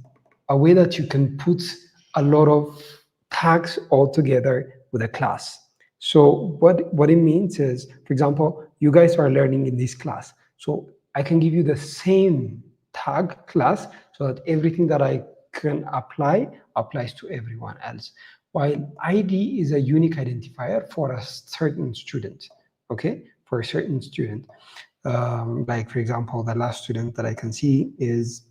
a way that you can put a lot of tags all together with a class. So what it means is, for example, you guys are learning in this class. So I can give you the same tag class so that everything that I can apply applies to everyone else. While ID is a unique identifier for a certain student, okay? For a certain student. Like for example, the last student that I can see is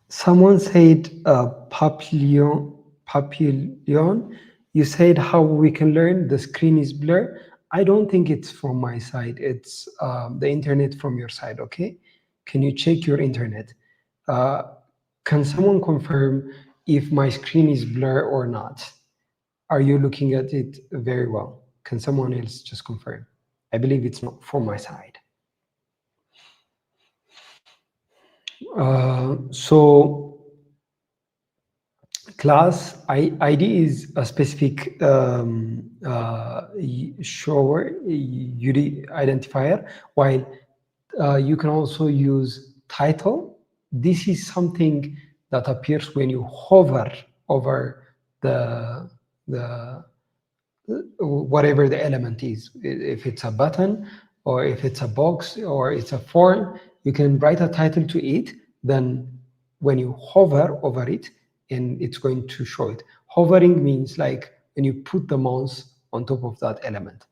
someone said papillon. You said how we can learn. The screen is blur. I don't think it's from my side. It's the internet from your side. Okay, can you check your internet? Uh, can someone confirm if my screen is blur or not? Are you looking at it very well? Can someone else just confirm? I believe it's not from my side. So class ID is a specific shower UD identifier, while you can also use title. This is something that appears when you hover over the whatever the element is. If it's a button, or if it's a box, or it's a form, you can write a title to it. Then when you hover over it, and it's going to show it. Hovering means like when you put the mouse on top of that element.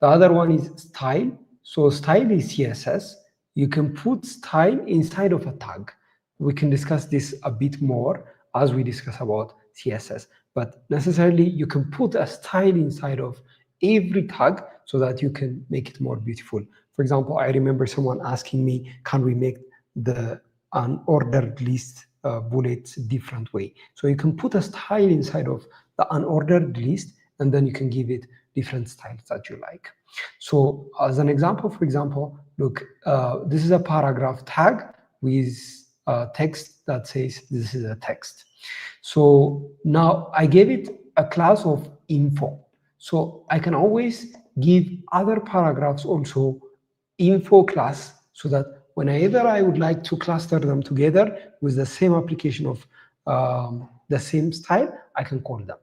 The other one is style. So style is CSS. You can put style inside of a tag. We can discuss this a bit more as we discuss about CSS, but necessarily you can put a style inside of every tag so that you can make it more beautiful. For example, I remember someone asking me, can we make the unordered list bullets different way? So you can put a style inside of the unordered list, and then you can give it different styles that you like. So as an example, for example, look, this is a paragraph tag with text that says this is a text. So now I gave it a class of info. So I can always give other paragraphs also info class, so that whenever I would like to cluster them together with the same application of the same style, I can call them.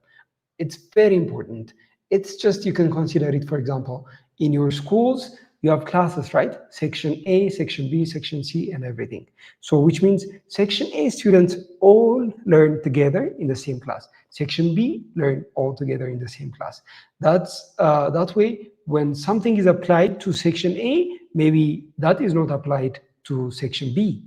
It's very important. It's just, you can consider it, for example, in your schools, you have classes, right? Section A, section B, section C, and everything. So which means section A students all learn together in the same class. Section B learn all together in the same class. That's that way, when something is applied to section A, maybe that is not applied to section B.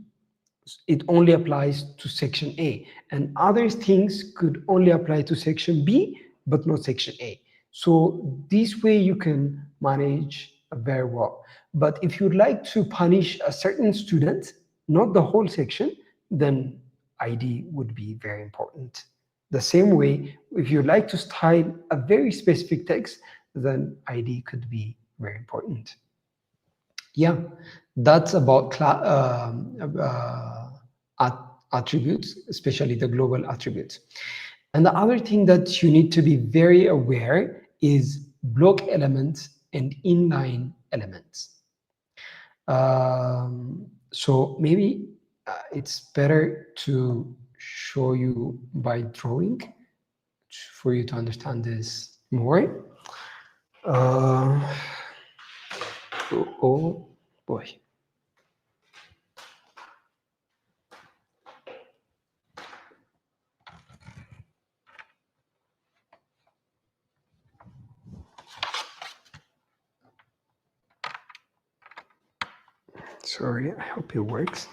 It only applies to section A, and other things could only apply to section B, but not section A. So this way you can manage very well. But if you'd like to punish a certain student, not the whole section, then ID would be very important. The same way, if you'd like to style a very specific text, then ID could be very important. Yeah, that's about attributes, especially the global attributes. And the other thing that you need to be very aware is block elements and inline elements. So maybe it's better to show you by drawing for you to understand this more. Oh boy. Sorry, I hope it works.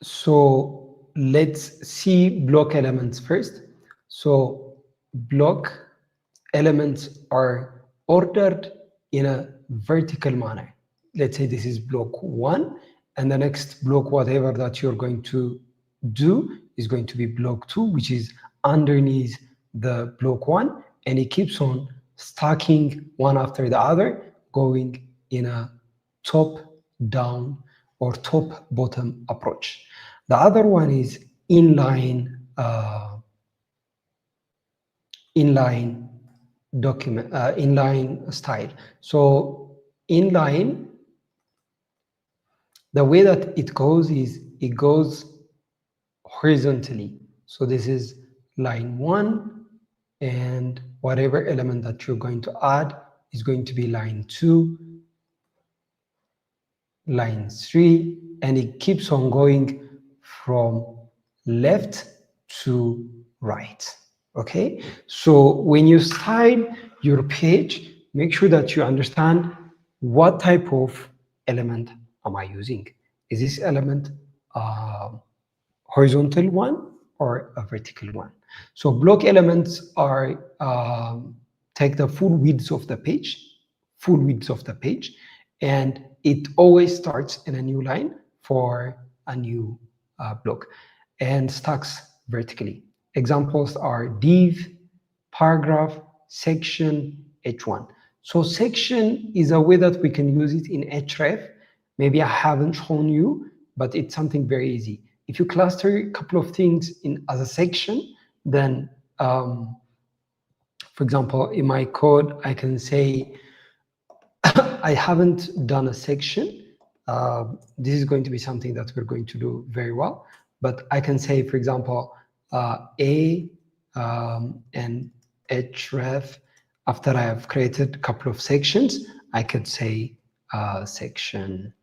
So let's see block elements first. So block elements are ordered in a vertical manner. Let's say this is block 1, and the next block, whatever that you're going to do, is going to be block 2, which is underneath the block 1, and it keeps on stacking one after the other, going in a top-down or top-bottom approach. The other one is inline document, inline style. So inline, the way that it goes is it goes horizontally. So this is line 1, and whatever element that you're going to add is going to be line 2, line 3, and it keeps on going from left to right. Okay, so when you style your page, make sure that you understand what type of element am I using. Is this element horizontal one or a vertical one? So block elements are take the full width of the page, and it always starts in a new line for a new block and stacks vertically. Examples are div, paragraph, section, h1. So section is a way that we can use it in href. Maybe I haven't shown you, but it's something very easy. If you cluster a couple of things in as a section, then for example, in my code, I can say, I haven't done a section. This is going to be something that we're going to do very well. But I can say, for example, A and href. After I have created a couple of sections, I could say section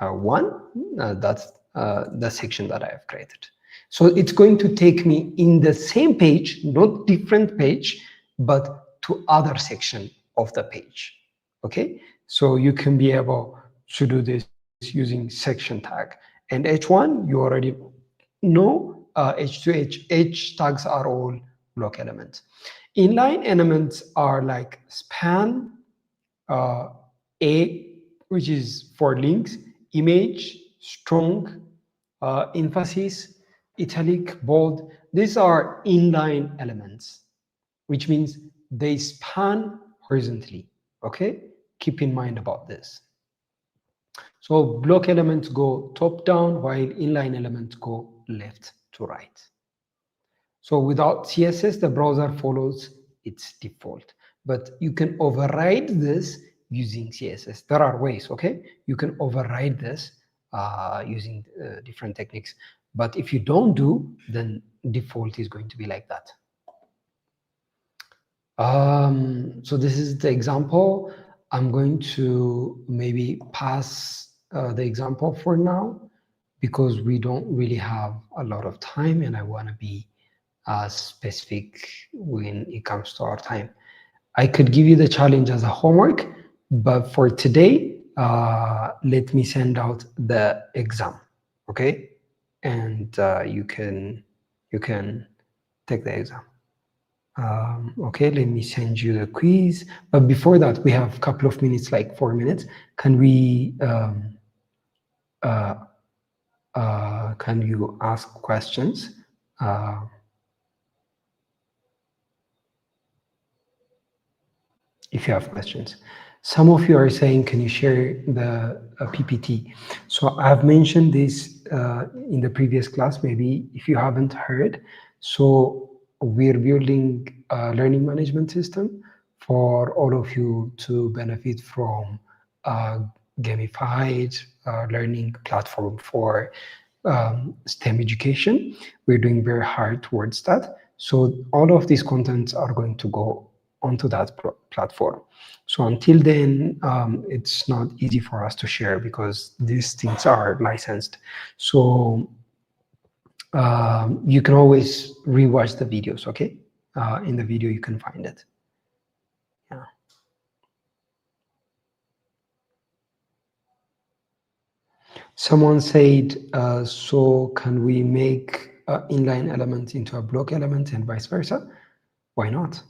1. That's the section that I have created. So it's going to take me in the same page, not different page, but to other section of the page. Okay, so you can be able to do this using section tag. And h1, you already know. H2, H tags are all block elements. Inline elements are like span, A, which is for links, image, strong, emphasis, italic, bold. These are inline elements, which means they span horizontally. Okay, keep in mind about this. So block elements go top down, while inline elements go left to right. So without CSS, the browser follows its default, but you can override this using CSS. There are ways, okay? You can override this using different techniques, but if you don't do, then default is going to be like that. So this is the example. I'm going to maybe pass the example for now because we don't really have a lot of time and I want to be specific when it comes to our time. I could give you the challenge as a homework, but for today, let me send out the exam, okay? And you can take the exam. Okay, let me send you the quiz. But before that, we have a couple of minutes, like 4 minutes. Can we, can you ask questions? If you have questions. Some of you are saying, can you share the PPT? So I've mentioned this in the previous class, maybe if you haven't heard. So we're building a learning management system for all of you to benefit from a gamified learning platform for STEM education. We're doing very hard towards that. So all of these contents are going to go onto that platform. So until then, it's not easy for us to share because these things are licensed. So you can always rewatch the videos, okay? In the video, you can find it. Yeah. Someone said, so can we make an inline element into a block element and vice versa? Why not?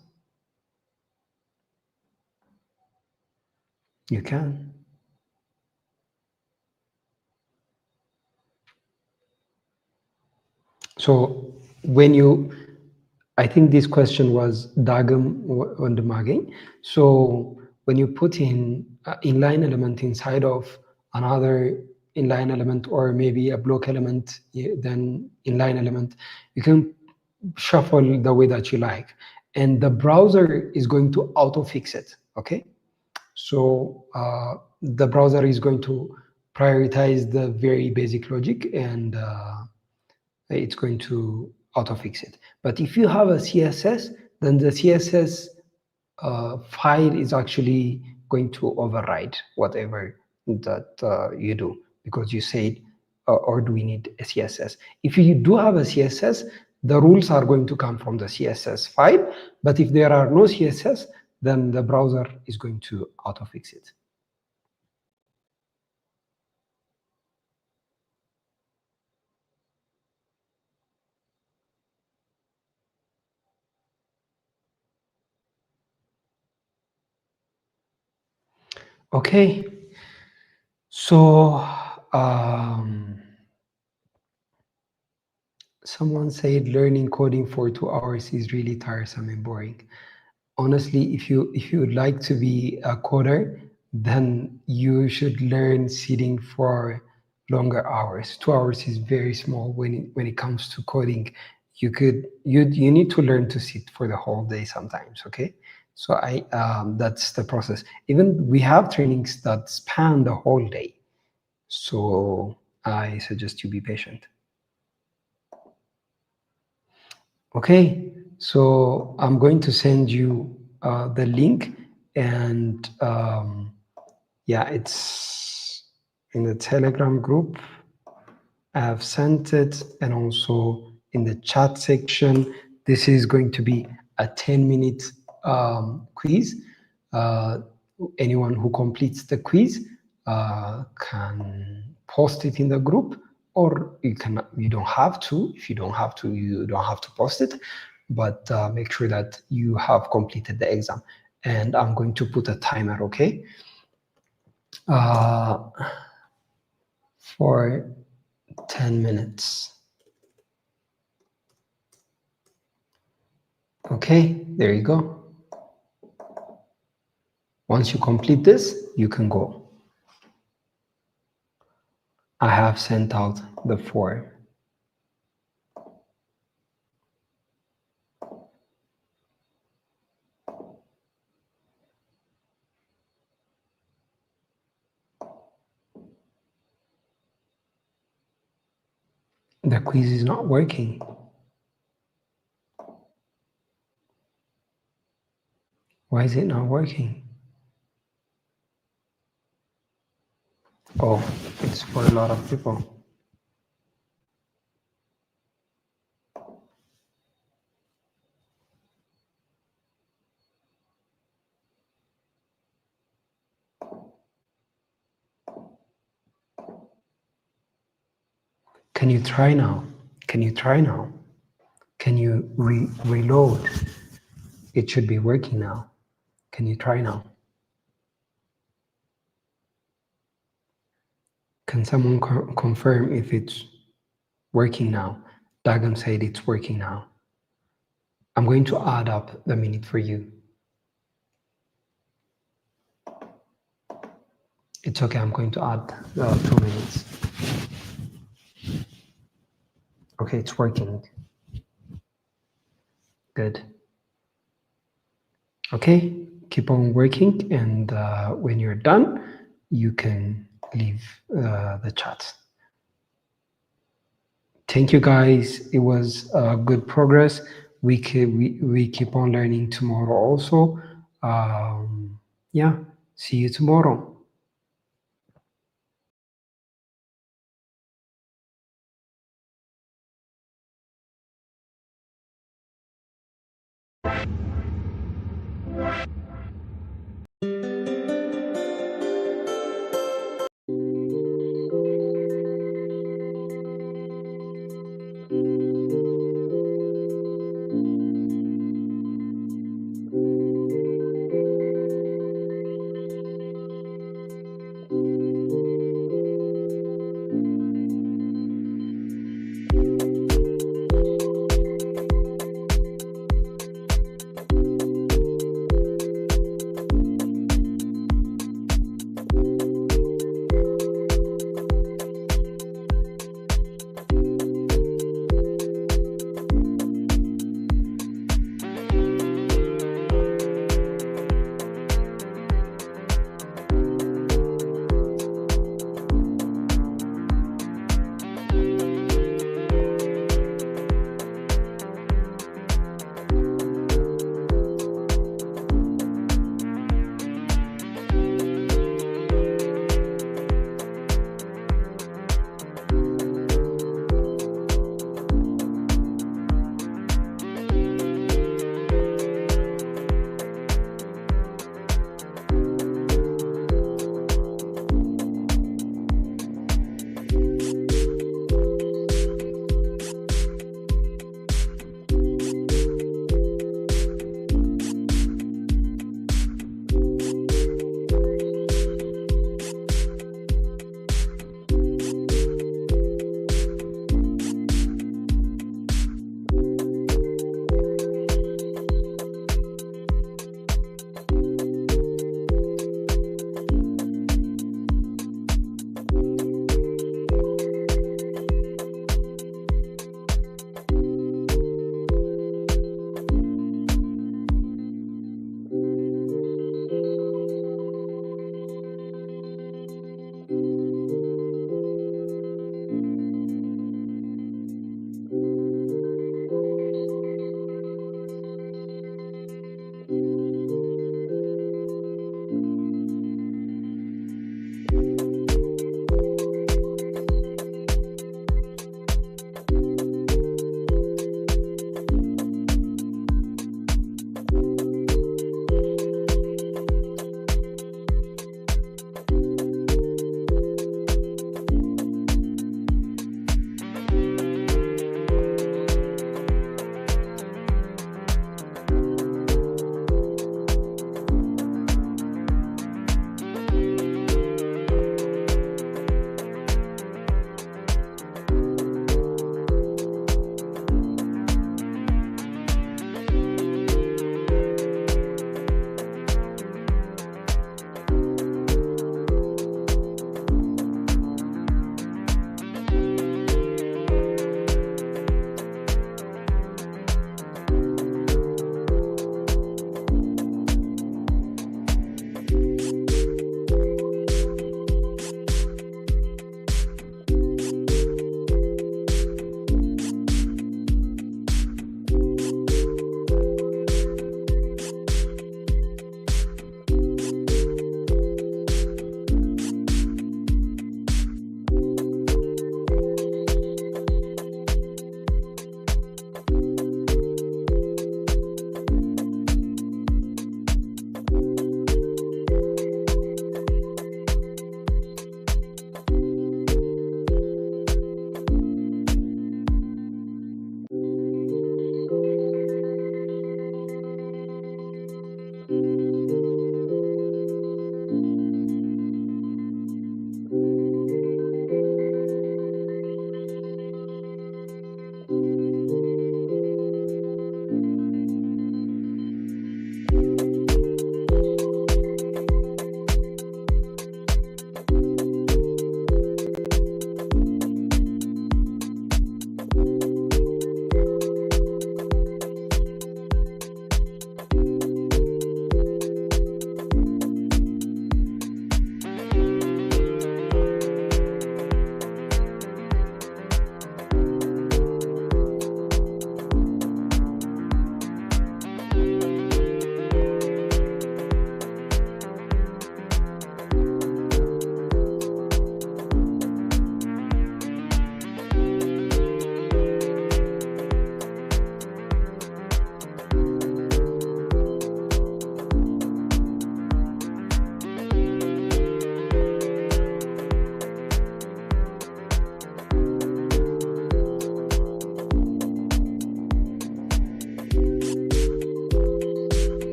You can. So when you, I think this question was Dagam on the Magin. So when you put in inline element inside of another inline element or maybe a block element, then inline element. You can shuffle the way that you like, and the browser is going to auto fix it. Okay, so the browser is going to prioritize the very basic logic, and it's going to auto fix it. But if you have a CSS, then the CSS file is actually going to override whatever that you do, because you said, or do we need a CSS? If you do have a CSS, the rules are going to come from the CSS file. But if there are no CSS, then the browser is going to auto fix it. Okay, so someone said learning coding for 2 hours is really tiresome and boring. Honestly, if you would like to be a coder, then you should learn sitting for longer hours. 2 hours is very small when it comes to coding. You need to learn to sit for the whole day sometimes. Okay, so that's the process. Even we have trainings that span the whole day. So I suggest you be patient. Okay, so I'm going to send you the link, and yeah, it's in the Telegram group. I have sent it, and also in the chat section. This is going to be a 10-minute quiz. Uh, Anyone who completes the quiz can post it in the group, or you don't have to. If you don't have to, you don't have to post it, but make sure that you have completed the exam. And I'm going to put a timer, okay? For 10 minutes. Okay, there you go. Once you complete this, you can go. I have sent out the form. The quiz is not working. Why is it not working? Oh, it's for a lot of people. Can you try now? Can you try now? Can you reload? It should be working now. Can you try now? Can someone confirm if it's working now? Dagan said it's working now. I'm going to add up the minute for you. It's okay, I'm going to add 2 minutes. Okay, it's working. Good. Okay, keep on working, and when you're done, you can leave the chat. Thank you, guys. It was good progress. We keep on learning tomorrow also. Yeah, see you tomorrow.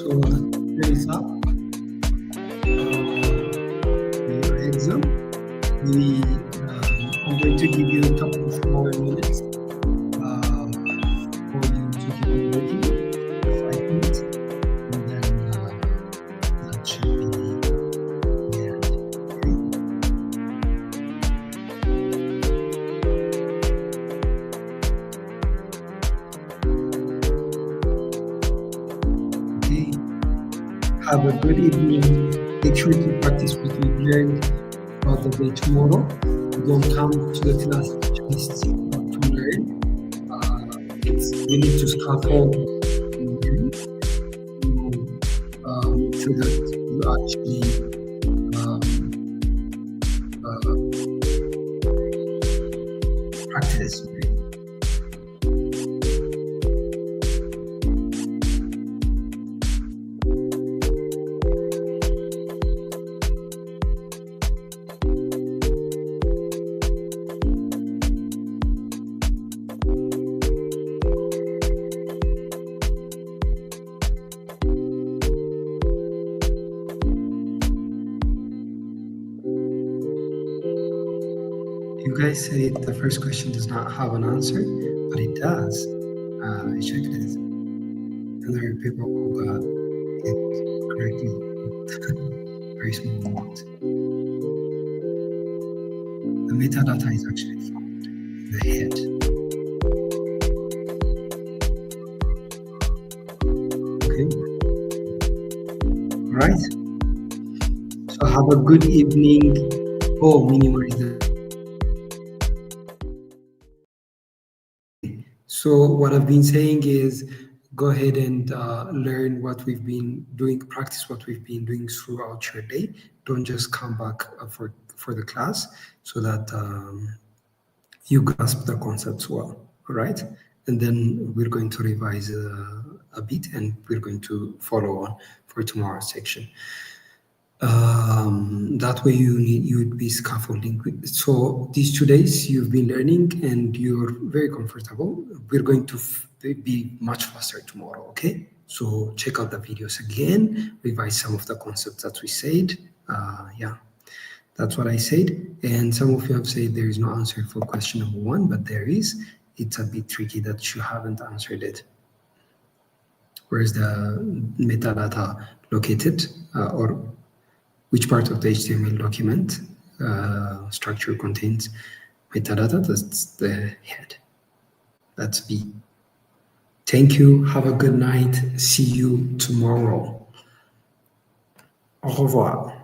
So the timer is up. Your exam. I'm going to give you a couple of more minutes for you to keep on working, 5 minutes, and then that should be the end. Okay. Have a good evening. Make sure to practice what you learned about the day tomorrow. Don't come to the class just to learn. We need to scaffold learning so that you actually practice. You guys say the first question does not have an answer, but it does. I checked it. And there are people who got it correctly. Very small amount. The metadata is actually found in the head. Okay. All right. So have a good evening. Oh, minimize the. So what I've been saying is go ahead and learn what we've been doing, practice what we've been doing throughout your day. Don't just come back for the class, so that you grasp the concepts well, all right? And then we're going to revise a bit, and we're going to follow on for tomorrow's section. That way you would be scaffolding. So these 2 days you've been learning and you're very comfortable. We're going to be much faster tomorrow, okay? So check out the videos again, revise some of the concepts that we said. Yeah, that's what I said. And some of you have said there is no answer for question number 1, but there is. It's a bit tricky that you haven't answered it. Where is the metadata located, or which part of the HTML document structure contains metadata? That's the head. That's B. Thank you. Have a good night. See you tomorrow. Au revoir.